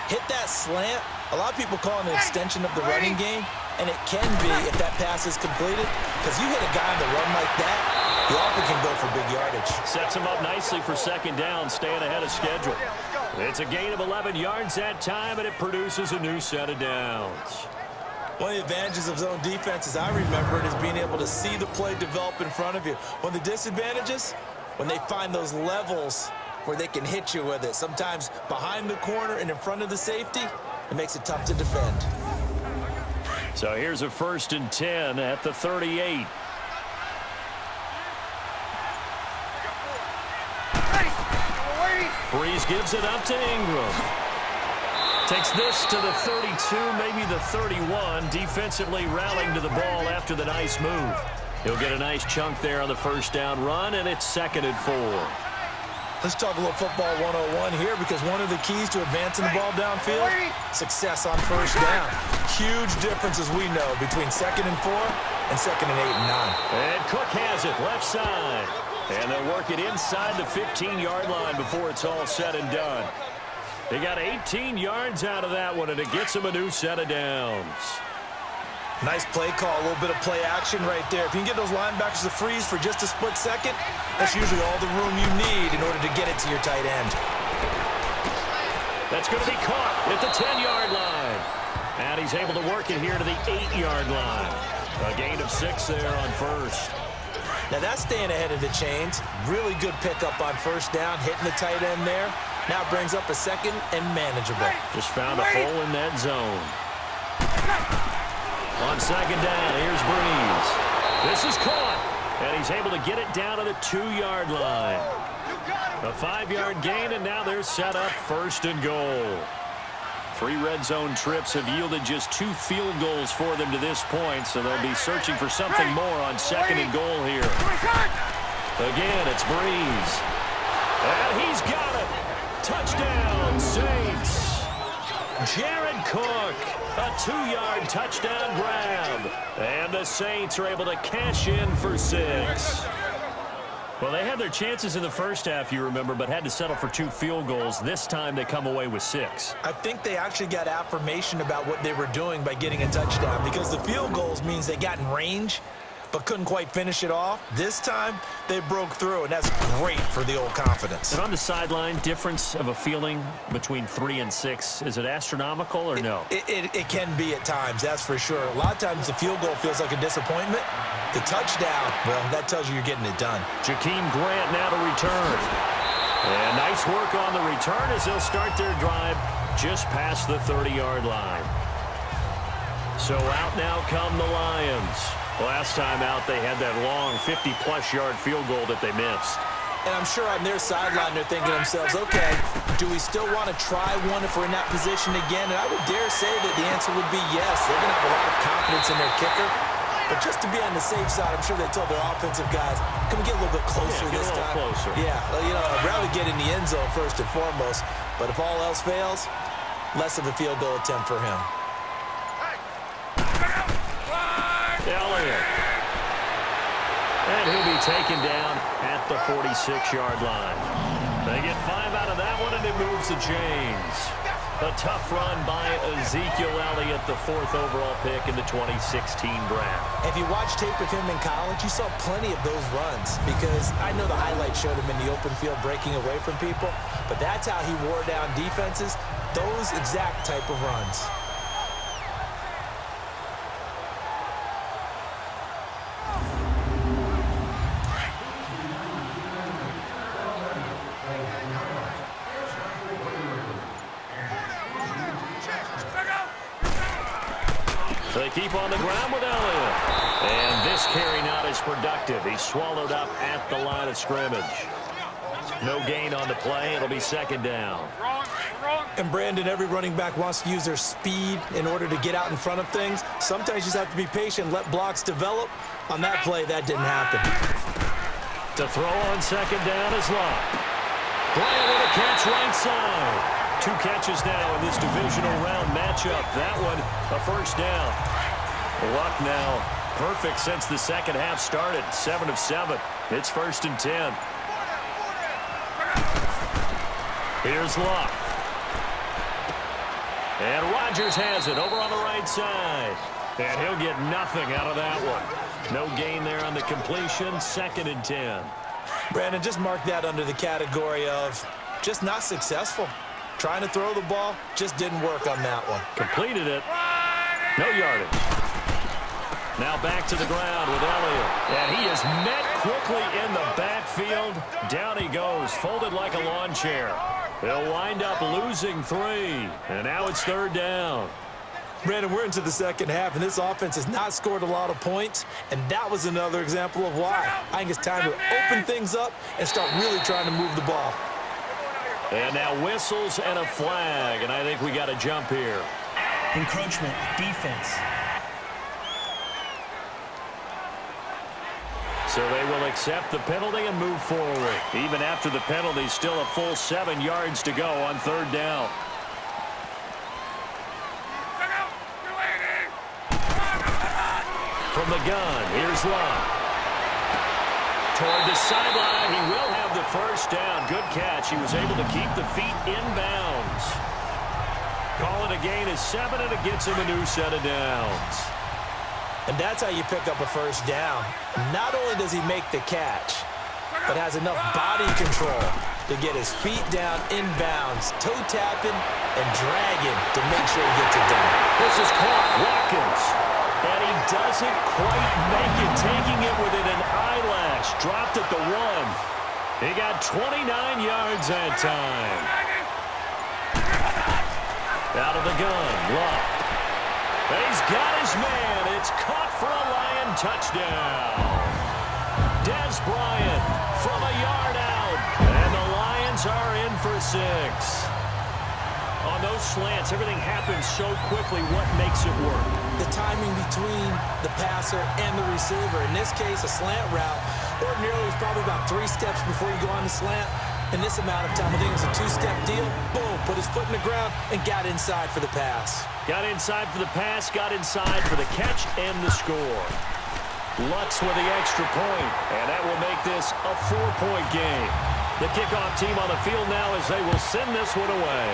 Hit that slant. A lot of people call it an extension of the running game, and it can be if that pass is completed, because you hit a guy on the run like that, he often can go for big yardage. Sets him up nicely for second down, staying ahead of schedule. It's a gain of 11 yards that time, and it produces a new set of downs. One of the advantages of zone defense, as I remember it, is being able to see the play develop in front of you. One of the disadvantages, when they find those levels where they can hit you with it, sometimes behind the corner and in front of the safety, it makes it tough to defend. So here's a 1st and 10 at the 38. Breeze gives it up to Ingram. Takes this to the 32, maybe the 31. Defensively rallying to the ball after the nice move. He'll get a nice chunk there on the first down run, and it's 2nd and 4. Let's talk a little football 101 here, because one of the keys to advancing the ball downfield, success on first down. Huge difference, as we know, between 2nd and 4 and 2nd and 8 and 9. And Cook has it left side. And they'll work it inside the 15-yard line before it's all said and done. They got 18 yards out of that one, and it gets them a new set of downs. Nice play call, a little bit of play action right there. If you can get those linebackers to freeze for just a split second, that's usually all the room you need in order to get it to your tight end. That's going to be caught at the 10-yard line. And he's able to work it here to the 8-yard line. A gain of 6 there on first. Now that's staying ahead of the chains. Really good pickup on first down, hitting the tight end there. Now brings up a 2nd and manageable. Just found a hole in that zone. On 2nd down, here's Breeze. This is caught, and he's able to get it down to the 2-yard line. A 5-yard gain, and now they're set up 1st and goal. 3 red zone trips have yielded just 2 field goals for them to this point, so they'll be searching for something more on 2nd and goal here. Again, it's Breeze. And he's got it. Touchdown, Saints. Jared Cook, a 2-yard touchdown grab. And the Saints are able to cash in for 6. Well, they had their chances in the first half, you remember, but had to settle for 2 field goals. This time they come away with 6. I think they actually got affirmation about what they were doing by getting a touchdown, because the field goals means they got in range but couldn't quite finish it off. This time they broke through, and that's great for the old confidence. And on the sideline, difference of a feeling between 3 and 6, is it astronomical or no? It can be at times, that's for sure. A lot of times the field goal feels like a disappointment. The touchdown, well, that tells you you're getting it done. Jakeem Grant now to return. And nice work on the return as they'll start their drive just past the 30-yard line. So out now come the Lions. Last time out, they had that long 50-plus yard field goal that they missed. And I'm sure on their sideline they're thinking to themselves, okay, do we still want to try one if we're in that position again? And I would dare say that the answer would be yes. They're going to have a lot of confidence in their kicker. But just to be on the safe side, I'm sure they told their offensive guys, can we get a little bit closer this time? Closer. Yeah, you know, I'd rather get in the end zone first and foremost. But if all else fails, less of a field goal attempt for him. Elliott. And he'll be taken down at the 46-yard line. They get 5 out of that one, and it moves the chains. A tough run by Ezekiel Elliott, the 4th overall pick in the 2016 draft. If you watch tape of him in college, you saw plenty of those runs because I know the highlights showed him in the open field breaking away from people, but that's how he wore down defenses, those exact type of runs. They keep on the ground with Elliott. And this carry not as productive. He's swallowed up at the line of scrimmage. No gain on the play. It'll be 2nd down. And Brandon, every running back wants to use their speed in order to get out in front of things. Sometimes you just have to be patient, let blocks develop. On that play, that didn't happen. To throw on 2nd down is Locke. Bryant with a catch right side. 2 catches now in this divisional round matchup. That one, a 1st down. Luck now perfect since the second half started. 7 of 7. It's 1st and 10. Here's Luck. And Rodgers has it over on the right side. And he'll get nothing out of that one. No gain there on the completion. 2nd and 10. Brandon, just mark that under the category of just not successful. Trying to throw the ball, just didn't work on that one. Completed it. No yardage. Now back to the ground with Elliott. And he is met quickly in the backfield. Down he goes, folded like a lawn chair. They'll wind up losing 3. And now it's 3rd down. Brandon, we're into the second half, and this offense has not scored a lot of points, and that was another example of why. I think it's time to open things up and start really trying to move the ball. And now whistles and a flag, and I think we got a jump here. Encroachment, defense. So they will accept the penalty and move forward. Even after the penalty, still a full 7 yards to go on 3rd down. From the gun, here's Locke. Toward the sideline, he will have the 1st down. Good catch. He was able to keep the feet in bounds. Call it a gain of 7, and it gets him a new set of downs. And that's how you pick up a 1st down. Not only does he make the catch, but has enough body control to get his feet down in bounds, toe tapping and dragging to make sure he gets it done. This is caught. Watkins. And he doesn't quite make it, taking it within an eyelash. Dropped at the 1. He got 29 yards that time. Out of the gun, Luck. And he's got his man. It's caught for a Lion touchdown. Dez Bryant from a yard out. And the Lions are in for 6. On those slants, everything happens so quickly. What makes it work? The timing between the passer and the receiver. In this case, a slant route. Ordinarily, it's probably about 3 steps before you go on the slant. In this amount of time, I think it was a 2-step deal. Boom, put his foot in the ground and got inside for the pass. Got inside for the pass, got inside for the catch and the score. Lutz with the extra point, and that will make this a 4-point game. The kickoff team on the field now as they will send this one away.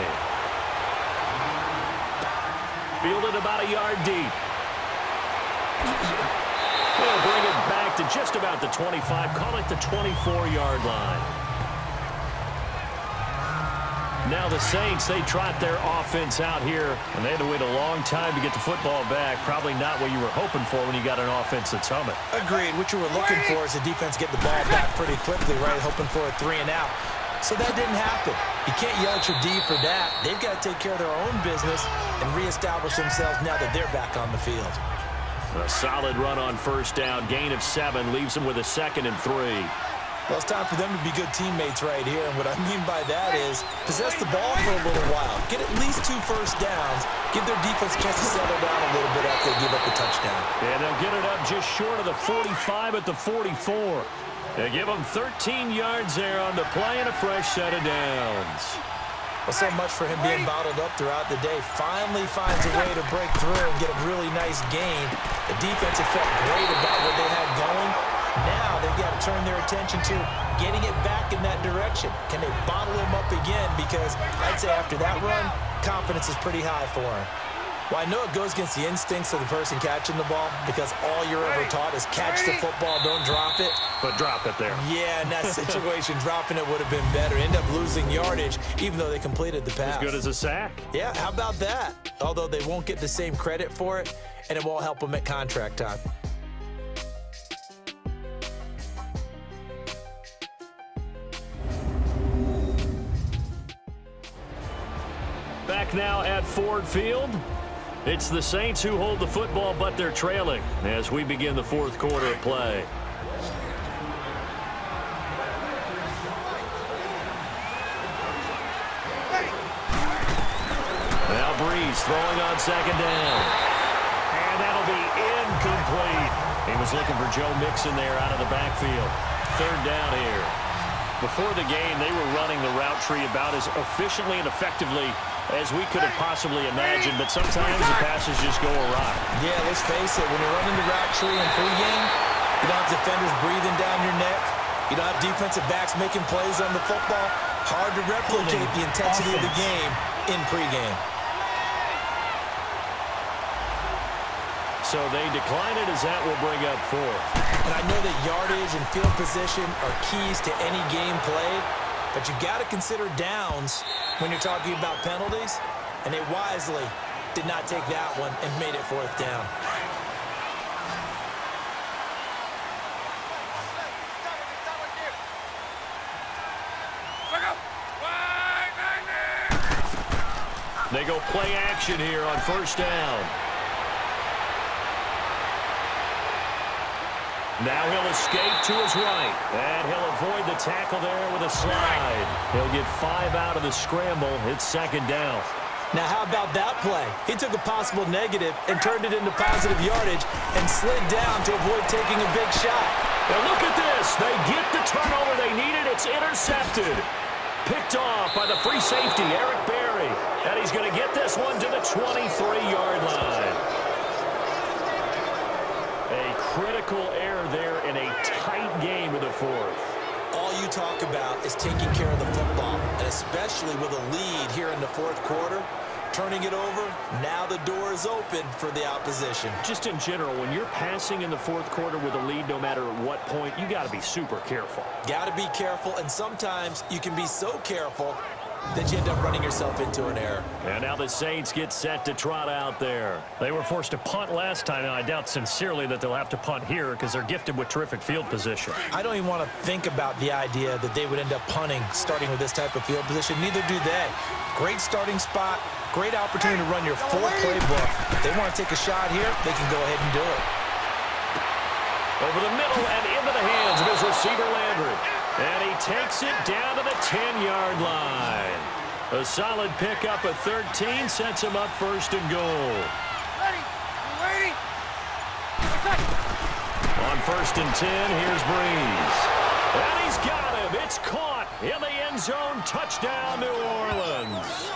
Fielded about a yard deep. They'll bring it back to just about the 25. Call it the 24-yard line. Now the Saints, they trot their offense out here, and they had to wait a long time to get the football back. Probably not what you were hoping for when you got an offense that's humming. Agreed. What you were looking for is the defense get the ball back pretty quickly, right? Hoping for a 3 and out. So that didn't happen. You can't yell at your D for that. They've got to take care of their own business and reestablish themselves now that they're back on the field. A solid run on 1st down. Gain of 7 leaves them with a 2nd and 3. Well, it's time for them to be good teammates right here. And what I mean by that is possess the ball for a little while. Get at least 2 first downs. Give their defense a chance to settle down a little bit after they give up a touchdown. And they'll get it up just short of the 45 at the 44. They give them 13 yards there on the play and a fresh set of downs. Well, so much for him being bottled up throughout the day. Finally finds a way to break through and get a really nice gain. The defense had felt great about what they had going. Now they've got to turn their attention to getting it back in that direction. Can they bottle him up again? Because I'd say after that run, confidence is pretty high for him. Well, I know it goes against the instincts of the person catching the ball because all you're ever taught is catch the football, don't drop it. But drop it there. Yeah, in that situation, dropping it would have been better. End up losing yardage, even though they completed the pass. As good as a sack. Yeah, how about that? Although they won't get the same credit for it, and it won't help them at contract time. Back now at Ford Field. It's the Saints who hold the football, but they're trailing as we begin the 4th quarter of play. Now Breeze throwing on 2nd down. And that'll be incomplete. He was looking for Joe Mixon there out of the backfield. 3rd down here. Before the game, they were running the route tree about as efficiently and effectively as we could have possibly imagined, but sometimes the passes just go awry. Yeah, let's face it, when you're running the route tree in pregame, you don't have defenders breathing down your neck. You don't have defensive backs making plays on the football. Hard to replicate the intensity of the game in pregame. So they decline it as that will bring up 4th. And I know that yardage and field position are keys to any game played, but you got to consider downs when you're talking about penalties, and they wisely did not take that one and made it 4th down. They go play action here on 1st down. Now he'll escape to his right, and he'll avoid the tackle there with a slide. He'll get 5 out of the scramble. It's 2nd down. Now, how about that play? He took a possible negative and turned it into positive yardage and slid down to avoid taking a big shot. Now look at this. They get the turnover they needed. It's intercepted. Picked off by the free safety, Eric Berry. And he's going to get this one to the 23-yard line. A critical error there in a tight game of the 4th. All you talk about is taking care of the football, and especially with a lead here in the 4th quarter, turning it over, now the door is open for the opposition. Just in general, when you're passing in the 4th quarter with a lead, no matter at what point, you got to be super careful. Got to be careful, and sometimes you can be so careful that you end up running yourself into an error. And now the Saints get set to trot out there. They were forced to punt last time, and I doubt sincerely that they'll have to punt here because they're gifted with terrific field position. I don't even want to think about the idea that they would end up punting starting with this type of field position. Neither do they. Great starting spot, great opportunity to run your full playbook. If they want to take a shot here, they can go ahead and do it. Over the middle and into the hands of his receiver, Landry. And he takes it down to the 10-yard line. A solid pickup at 13 sets him up 1st and goal. Ready? On 1st and 10, here's Breeze. And he's got him. It's caught in the end zone. Touchdown, New Orleans.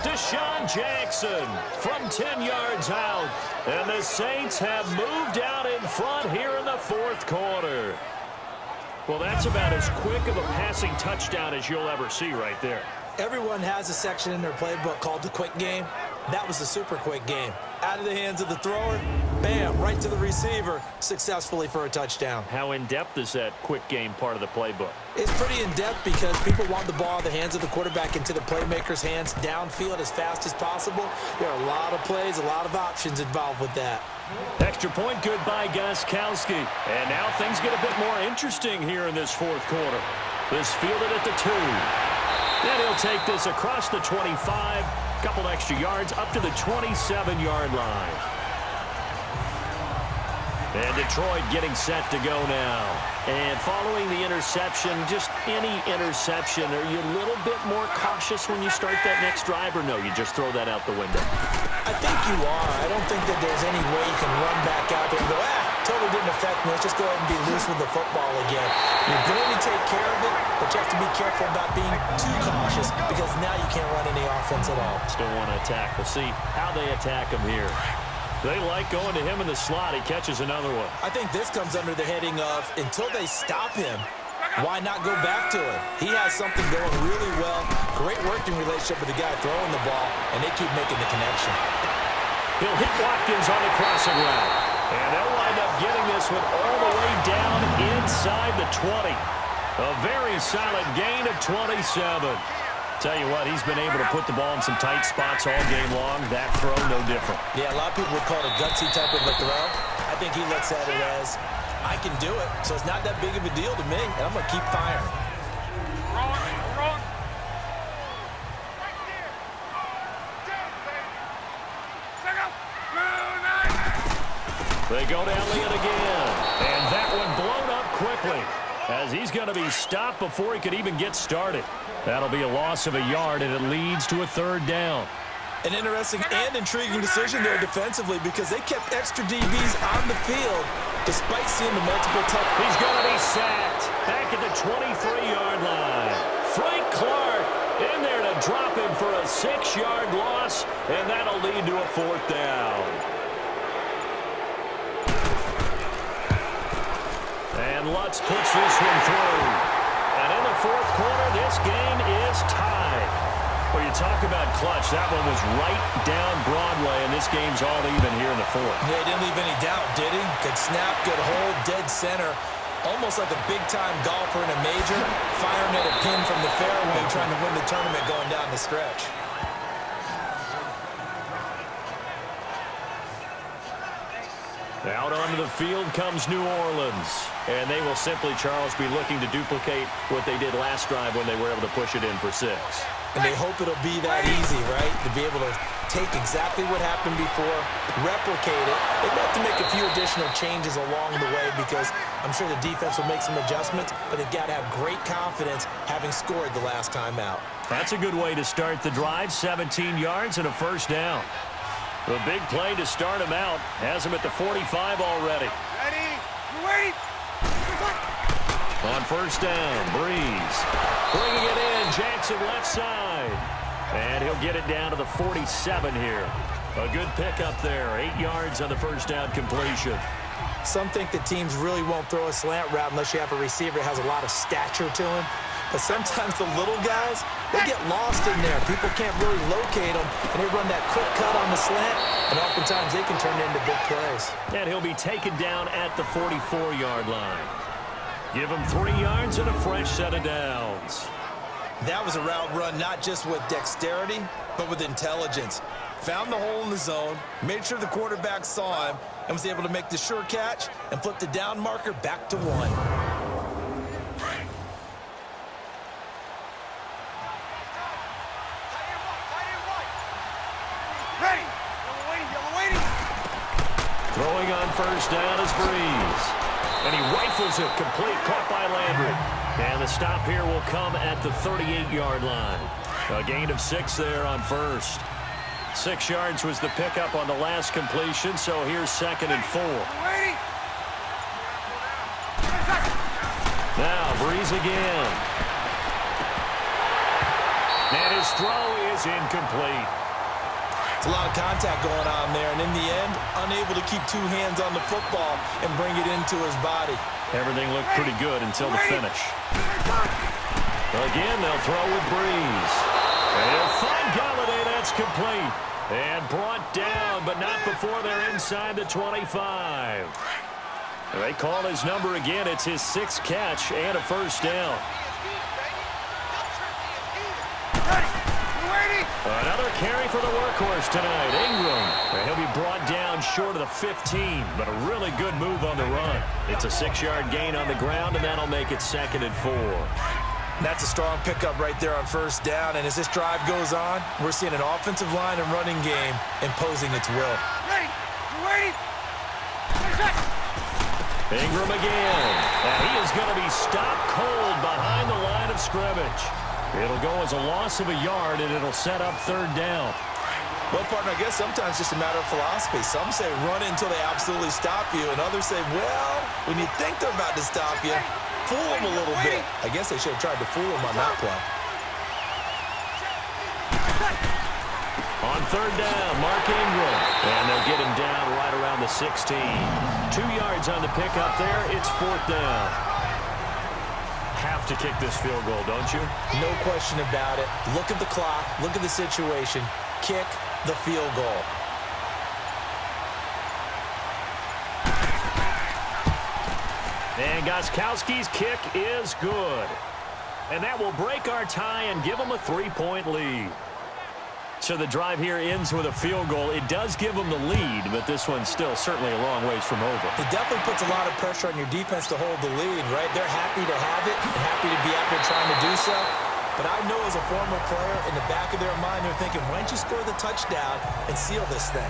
Deshaun Jackson from 10 yards out. And the Saints have moved out in front here in the 4th quarter. Well, that's about as quick of a passing touchdown as you'll ever see right there. Everyone has a section in their playbook called the quick game. That was a super quick game. Out of the hands of the thrower, bam, right to the receiver, successfully for a touchdown. How in-depth is that quick game part of the playbook? It's pretty in-depth because people want the ball in the hands of the quarterback into the playmaker's hands downfield as fast as possible. There are a lot of plays, a lot of options involved with that. Extra point good by Gostkowski. And now things get a bit more interesting here in this 4th quarter. This fielded at the 2. Then he'll take this across the 25, couple extra yards up to the 27-yard line. And Detroit getting set to go now. And following the interception, just any interception, are you a little bit more cautious when you start that next drive, or no, you just throw that out the window? I think you are. I don't think that there's any way you can run back out there and go, totally didn't affect me. Let's just go ahead and be loose with the football again. You're going to take care of it, but you have to be careful about being too cautious because now you can't run any offense at all. Still want to attack. We'll see how they attack him here. They like going to him in the slot. He catches another one. I think this comes under the heading of until they stop him, why not go back to him? He has something going really well. Great working relationship with the guy throwing the ball, and they keep making the connection. He'll hit Watkins on the crossing route. And they'll wind up getting this one all the way down inside the 20. A very solid gain of 27. Tell you what, he's been able to put the ball in some tight spots all game long. That throw, no different. Yeah, a lot of people would call it a gutsy type of a throw. I think he looks at it as, I can do it, so it's not that big of a deal to me, and I'm going to keep firing. They go to Elliott again, and that one blown up quickly as he's going to be stopped before he could even get started. That'll be a loss of a yard, and it leads to a third down. An interesting and intriguing decision there defensively because they kept extra DBs on the field despite seeing the multiple touchdowns. He's going to be sacked back at the 23-yard line. Frank Clark in there to drop him for a 6-yard loss, and that'll lead to a fourth down. And Lutz puts this one through. And in the fourth quarter, this game is tied. Well, you talk about clutch. That one was right down Broadway, and this game's all even here in the fourth. Yeah, he didn't leave any doubt, did he? Good snap, good hold, dead center. Almost like a big-time golfer in a major, firing at a pin from the fairway, trying to win the tournament going down the stretch. Out onto the field comes New Orleans. And they will simply, Charles, be looking to duplicate what they did last drive when they were able to push it in for 6. And they hope it'll be that easy, right? To be able to take exactly what happened before, replicate it. They'd have to make a few additional changes along the way because I'm sure the defense will make some adjustments, but they've got to have great confidence having scored the last time out. That's a good way to start the drive. 17 yards and a first down. The big play to start him out has him at the 45 already. Ready? You waiting? On first down, Breeze. Bringing it in, Jackson left side. And he'll get it down to the 47 here. A good pickup there, 8 yards on the first down completion. Some think that teams really won't throw a slant route unless you have a receiver that has a lot of stature to him. But sometimes the little guys, they get lost in there. People can't really locate them, and they run that quick cut on the slant, and oftentimes they can turn it into big plays. And he'll be taken down at the 44-yard line. Give him 3 yards and a fresh set of downs. That was a route run not just with dexterity, but with intelligence. Found the hole in the zone, made sure the quarterback saw him, and was able to make the sure catch and flip the down marker back to 1. Throwing on first down is Breeze. And he rifles it complete, caught by Landry. And the stop here will come at the 38-yard line. A gain of 6 there on first. 6 yards was the pickup on the last completion, so here's 2nd and 4. Now Breeze again. And his throw is incomplete. It's a lot of contact going on there, and in the end, unable to keep 2 hands on the football and bring it into his body. Everything looked pretty good until the finish. Again, they'll throw with Breeze. And he'll find Galladay. That's complete. And brought down, but not before they're inside the 25. They call his number again. It's his 6th catch and a first down. Another carry for the workhorse tonight, Ingram. And he'll be brought down short of the 15, but a really good move on the run. It's a 6-yard gain on the ground, and that'll make it 2nd and 4. That's a strong pickup right there on first down, and as this drive goes on, we're seeing an offensive line and running game imposing its will. Ready? You waiting? Ingram again. And he is going to be stopped cold behind the line of scrimmage. It'll go as a loss of a yard, and it'll set up third down. Well, partner, I guess sometimes it's just a matter of philosophy. Some say run it until they absolutely stop you, and others say, well, when you think they're about to stop you, fool them a little bit. I guess they should have tried to fool them on that play. On third down, Mark Ingram. And they'll get him down right around the 16. 2 yards on the pickup there. It's fourth down. Have to kick this field goal, don't you? No question about it. Look at the clock. Look at the situation. Kick the field goal. And Gostkowski's kick is good. And that will break our tie and give them a 3-point lead. So the drive here ends with a field goal. It does give them the lead, but this one's still certainly a long ways from over. It definitely puts a lot of pressure on your defense to hold the lead, right? They're happy to have it and happy to be out there trying to do so. But I know as a former player, in the back of their mind, they're thinking, why don't you score the touchdown and seal this thing?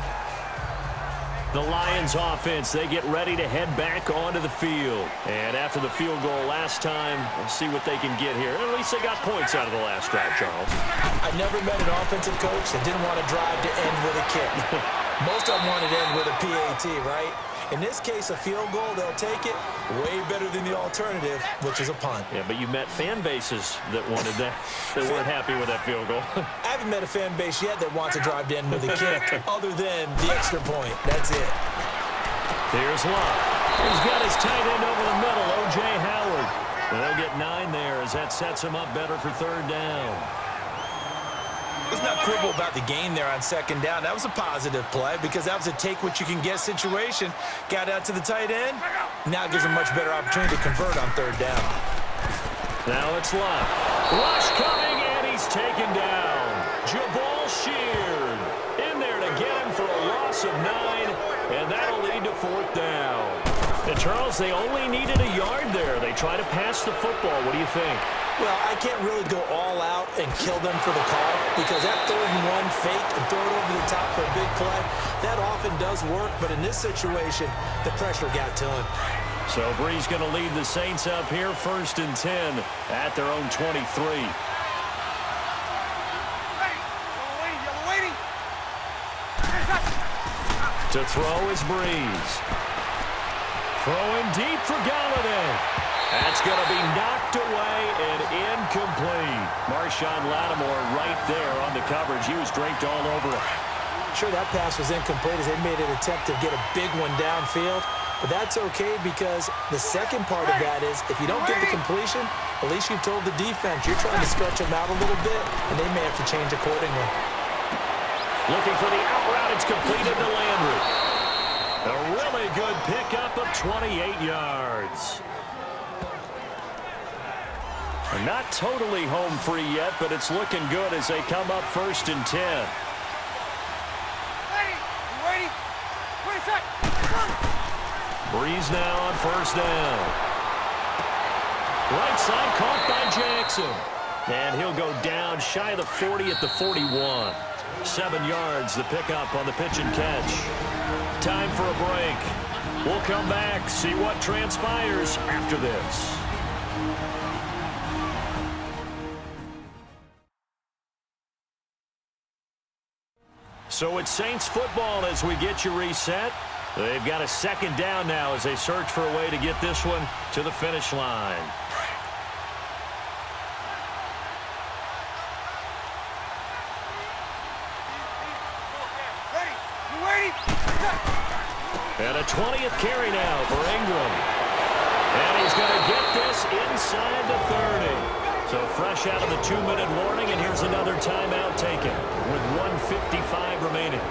The Lions offense, they get ready to head back onto the field. And after the field goal last time, we'll see what they can get here. At least they got points out of the last drive, Charles. I never met an offensive coach that didn't want to drive to end with a kick. Most of them wanted to end with a PAT, right? In this case, a field goal, they'll take it way better than the alternative, which is a punt. Yeah, but you met fan bases that wanted that, that weren't happy with that field goal. I haven't met a fan base yet that wants to drive to end with a kick, other than the extra point. That's it. Here's Love. He's got his tight end over the middle, O.J. Howard. And they'll get 9 there as that sets him up better for third down. Let's not quibble about the gain there on second down. That was a positive play because that was a take-what-you-can-get situation. Got out to the tight end. Now it gives him much better opportunity to convert on third down. Now it's Love. Rush coming, and he's taken down. Jabal Sheard in there to get him for a loss of 9, and that'll lead to fourth down. And Charles, they only needed a yard there. They try to pass the football. What do you think? Well, I can't really go all out and kill them for the call because that 3rd and 1 fake and throw it over the top for a big play, that often does work. But in this situation, the pressure got to him. So Bree's going to lead the Saints up here, 1st and 10 at their own 23. To throw is Breeze. Throwing deep for Galladay. That's going to be knocked away and incomplete. Marshawn Lattimore right there on the coverage. He was draped all over it. Sure, that pass was incomplete as they made an attempt to get a big one downfield. But that's okay because the second part of that is if you don't get the completion, at least you've told the defense you're trying to stretch them out a little bit, and they may have to change accordingly. Looking for the out route. It's completed to Landry. A really good pickup of 28 yards. Not totally home free yet, but it's looking good as they come up 1st and 10. Ready? Breeze now on 1st down. Right side caught by Jackson. And he'll go down shy of the 40 at the 41. 7 yards the pickup on the pitch and catch. Time for a break. We'll come back, see what transpires after this. So it's Saints football as we get you reset. They've got a 2nd down now as they search for a way to get this one to the finish line. Ready? And a 20th carry now for Ingram. And he's going to get this inside the 30. So fresh out of the 2-minute warning, and here's another timeout taken with 1:55 remaining.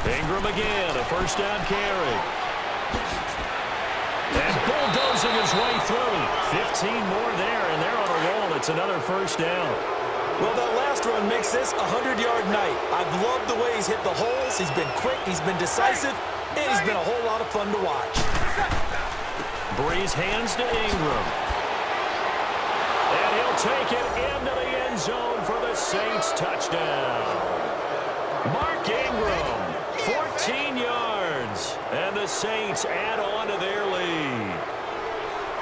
Ingram again, a 1st down carry. And bulldozing his way through. 15 more there, and they're on a roll. It's another 1st down. Well, that last run makes this a 100-yard night. I've loved the way he's hit the holes. He's been quick, he's been decisive, and he's been a whole lot of fun to watch. Breeze hands to Ingram. And he'll take it into the end zone for the Saints touchdown. Mark Ingram, 14 yards, and the Saints add on to their lead.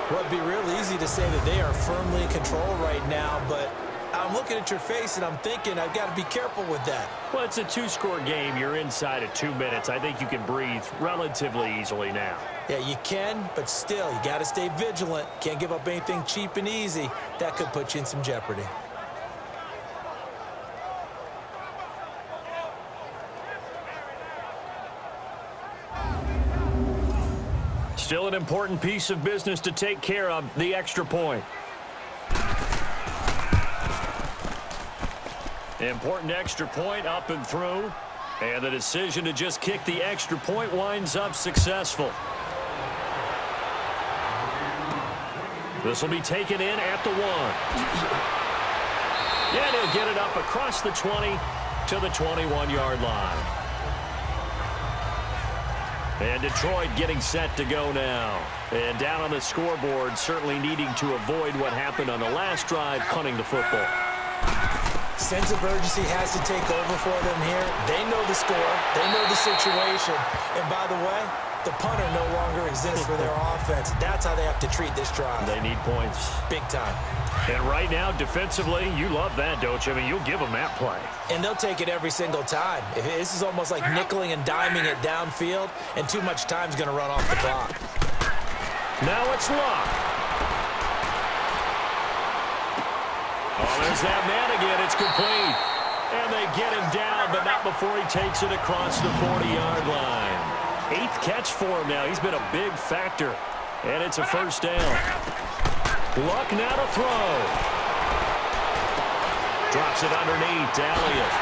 Well, it'd be real easy to say that they are firmly in control right now, but I'm looking at your face and I'm thinking I've got to be careful with that. Well, it's a two-score game. You're inside of 2 minutes. I think you can breathe relatively easily now. Yeah, you can, but still, you got to stay vigilant. Can't give up anything cheap and easy. That could put you in some jeopardy. Still an important piece of business to take care of, the extra point. Important extra point up and through. And the decision to just kick the extra point winds up successful. This will be taken in at the 1. And he'll get it up across the 20 to the 21-yard line. And Detroit getting set to go now. And down on the scoreboard, certainly needing to avoid what happened on the last drive, punting the football. Sense of urgency has to take over for them here. They know the score. They know the situation. And by the way, the punter no longer exists for their offense. That's how they have to treat this drive. They need points. Big time. And right now, defensively, you love that, don't you? I mean, you'll give them that play. And they'll take it every single time. This is almost like nickeling and diming it downfield, and too much time's going to run off the clock. Now it's Luck. Oh, there's that man again. It's complete. And they get him down, but not before he takes it across the 40-yard line. 8th catch for him now. He's been a big factor. And it's a first down. Luck now to throw. Drops it underneath to Elliott.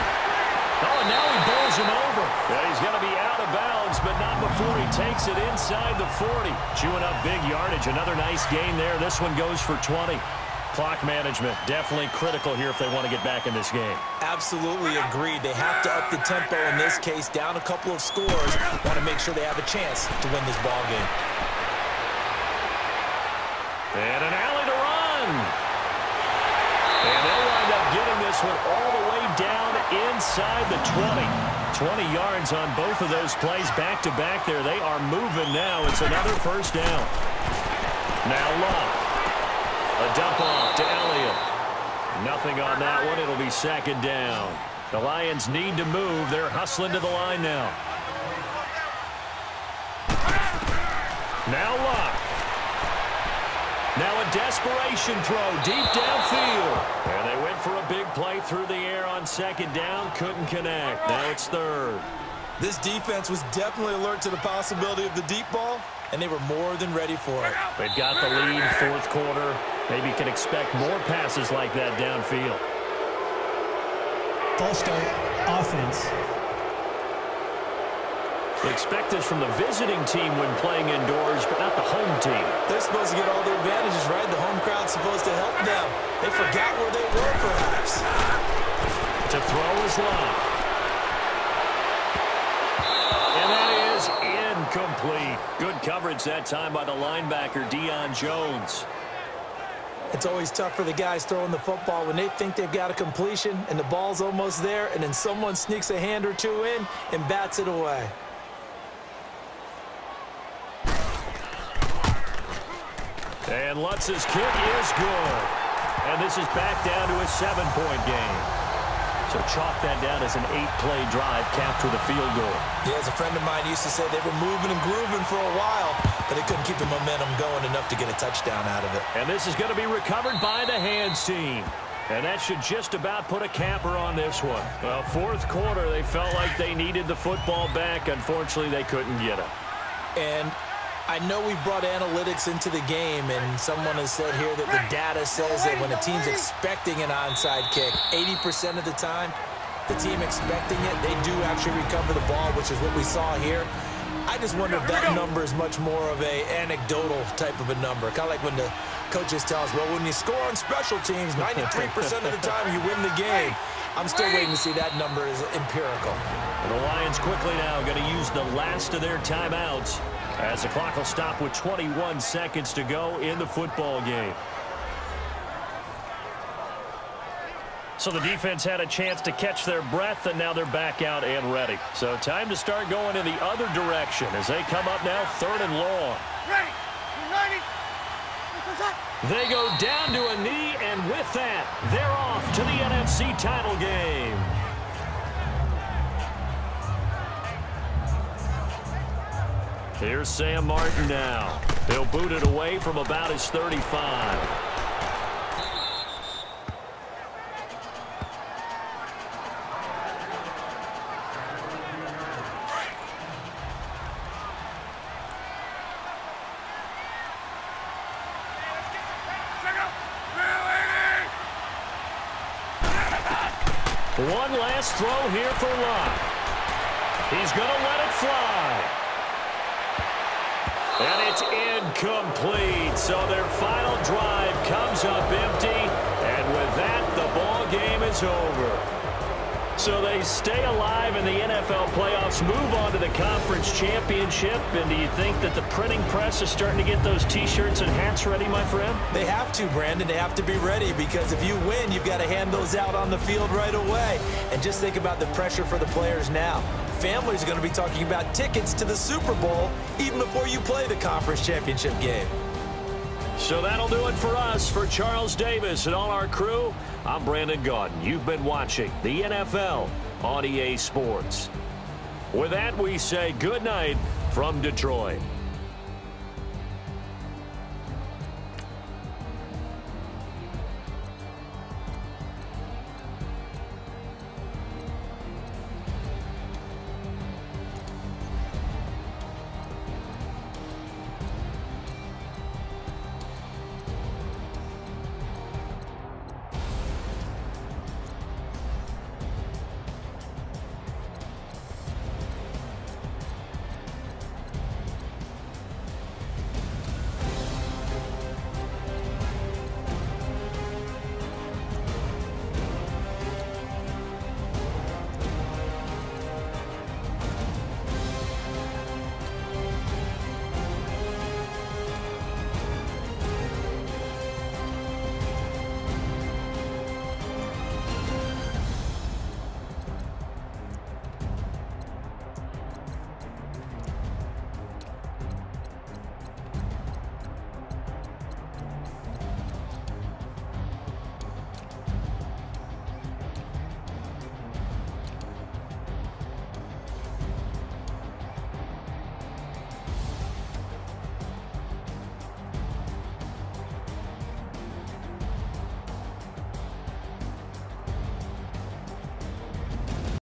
Oh, and now he bowls him over. And he's going to be out of bounds, but not before he takes it inside the 40. Chewing up big yardage. Another nice gain there. This one goes for 20. Clock management definitely critical here if they want to get back in this game. Absolutely agreed. They have to up the tempo in this case, down a couple of scores. Want to make sure they have a chance to win this ball game. And an alley to run. And they'll wind up getting this one all the way down inside the 20. 20 yards on both of those plays back-to-back there. They are moving now. It's another first down. Now Luck. A dump off to Elliott. Nothing on that one. It'll be second down. The Lions need to move. They're hustling to the line now. Now Luck. Now a desperation throw deep downfield. And they went for a big play through the air on second down. Couldn't connect. Now it's third. This defense was definitely alert to the possibility of the deep ball, and they were more than ready for it. They've got the lead, fourth quarter. Maybe you can expect more passes like that downfield. False start, offense. They expect this from the visiting team when playing indoors, but not the home team. They're supposed to get all the advantages, right? The home crowd's supposed to help them. They forgot where they were, perhaps. To throw is Long. And that is incomplete. Good coverage that time by the linebacker, Deion Jones. It's always tough for the guys throwing the football when they think they've got a completion and the ball's almost there, and then someone sneaks a hand or two in and bats it away. And Lutz's kick is good. And this is back down to a 7-point game. So chalk that down as an 8-play drive capped with a field goal. Yeah, as a friend of mine used to say, they were moving and grooving for a while, but they couldn't keep the momentum going enough to get a touchdown out of it. And this is going to be recovered by the hands team. And that should just about put a capper on this one. Well, fourth quarter, they felt like they needed the football back. Unfortunately, they couldn't get it. And I know we brought analytics into the game, and someone has said here that the data says that when a team's expecting an onside kick, 80% of the time, the team expecting it, they do actually recover the ball, which is what we saw here. I just wonder if that number is much more of a anecdotal type of a number, kind of like when the Coaches tell us, well, when you score on special teams, 93% of the time you win the game. I'm still waiting to see that number is empirical. And the Lions quickly now going to use the last of their timeouts as the clock will stop with 21 seconds to go in the football game. So the defense had a chance to catch their breath, and now they're back out and ready. So time to start going in the other direction as they come up now 3rd and long. Ready. Ready. They go down to a knee, and with that, they're off to the NFC title game. Here's Sam Martin now. He'll boot it away from about his 35. One last throw here for Locke. He's going to let it fly. And it's incomplete. So their final drive comes up empty. And with that, the ball game is over. So they stay alive in the NFL playoffs, move on to the conference championship. And do you think that the printing press is starting to get those T-shirts and hats ready, my friend? They have to, Brandon. They have to be ready because if you win, you've got to hand those out on the field right away. And just think about the pressure for the players now. Families are going to be talking about tickets to the Super Bowl even before you play the conference championship game. So that'll do it for us. For Charles Davis and all our crew, I'm Brandon Gaudin. You've been watching the NFL on EA Sports. With that, we say good night from Detroit.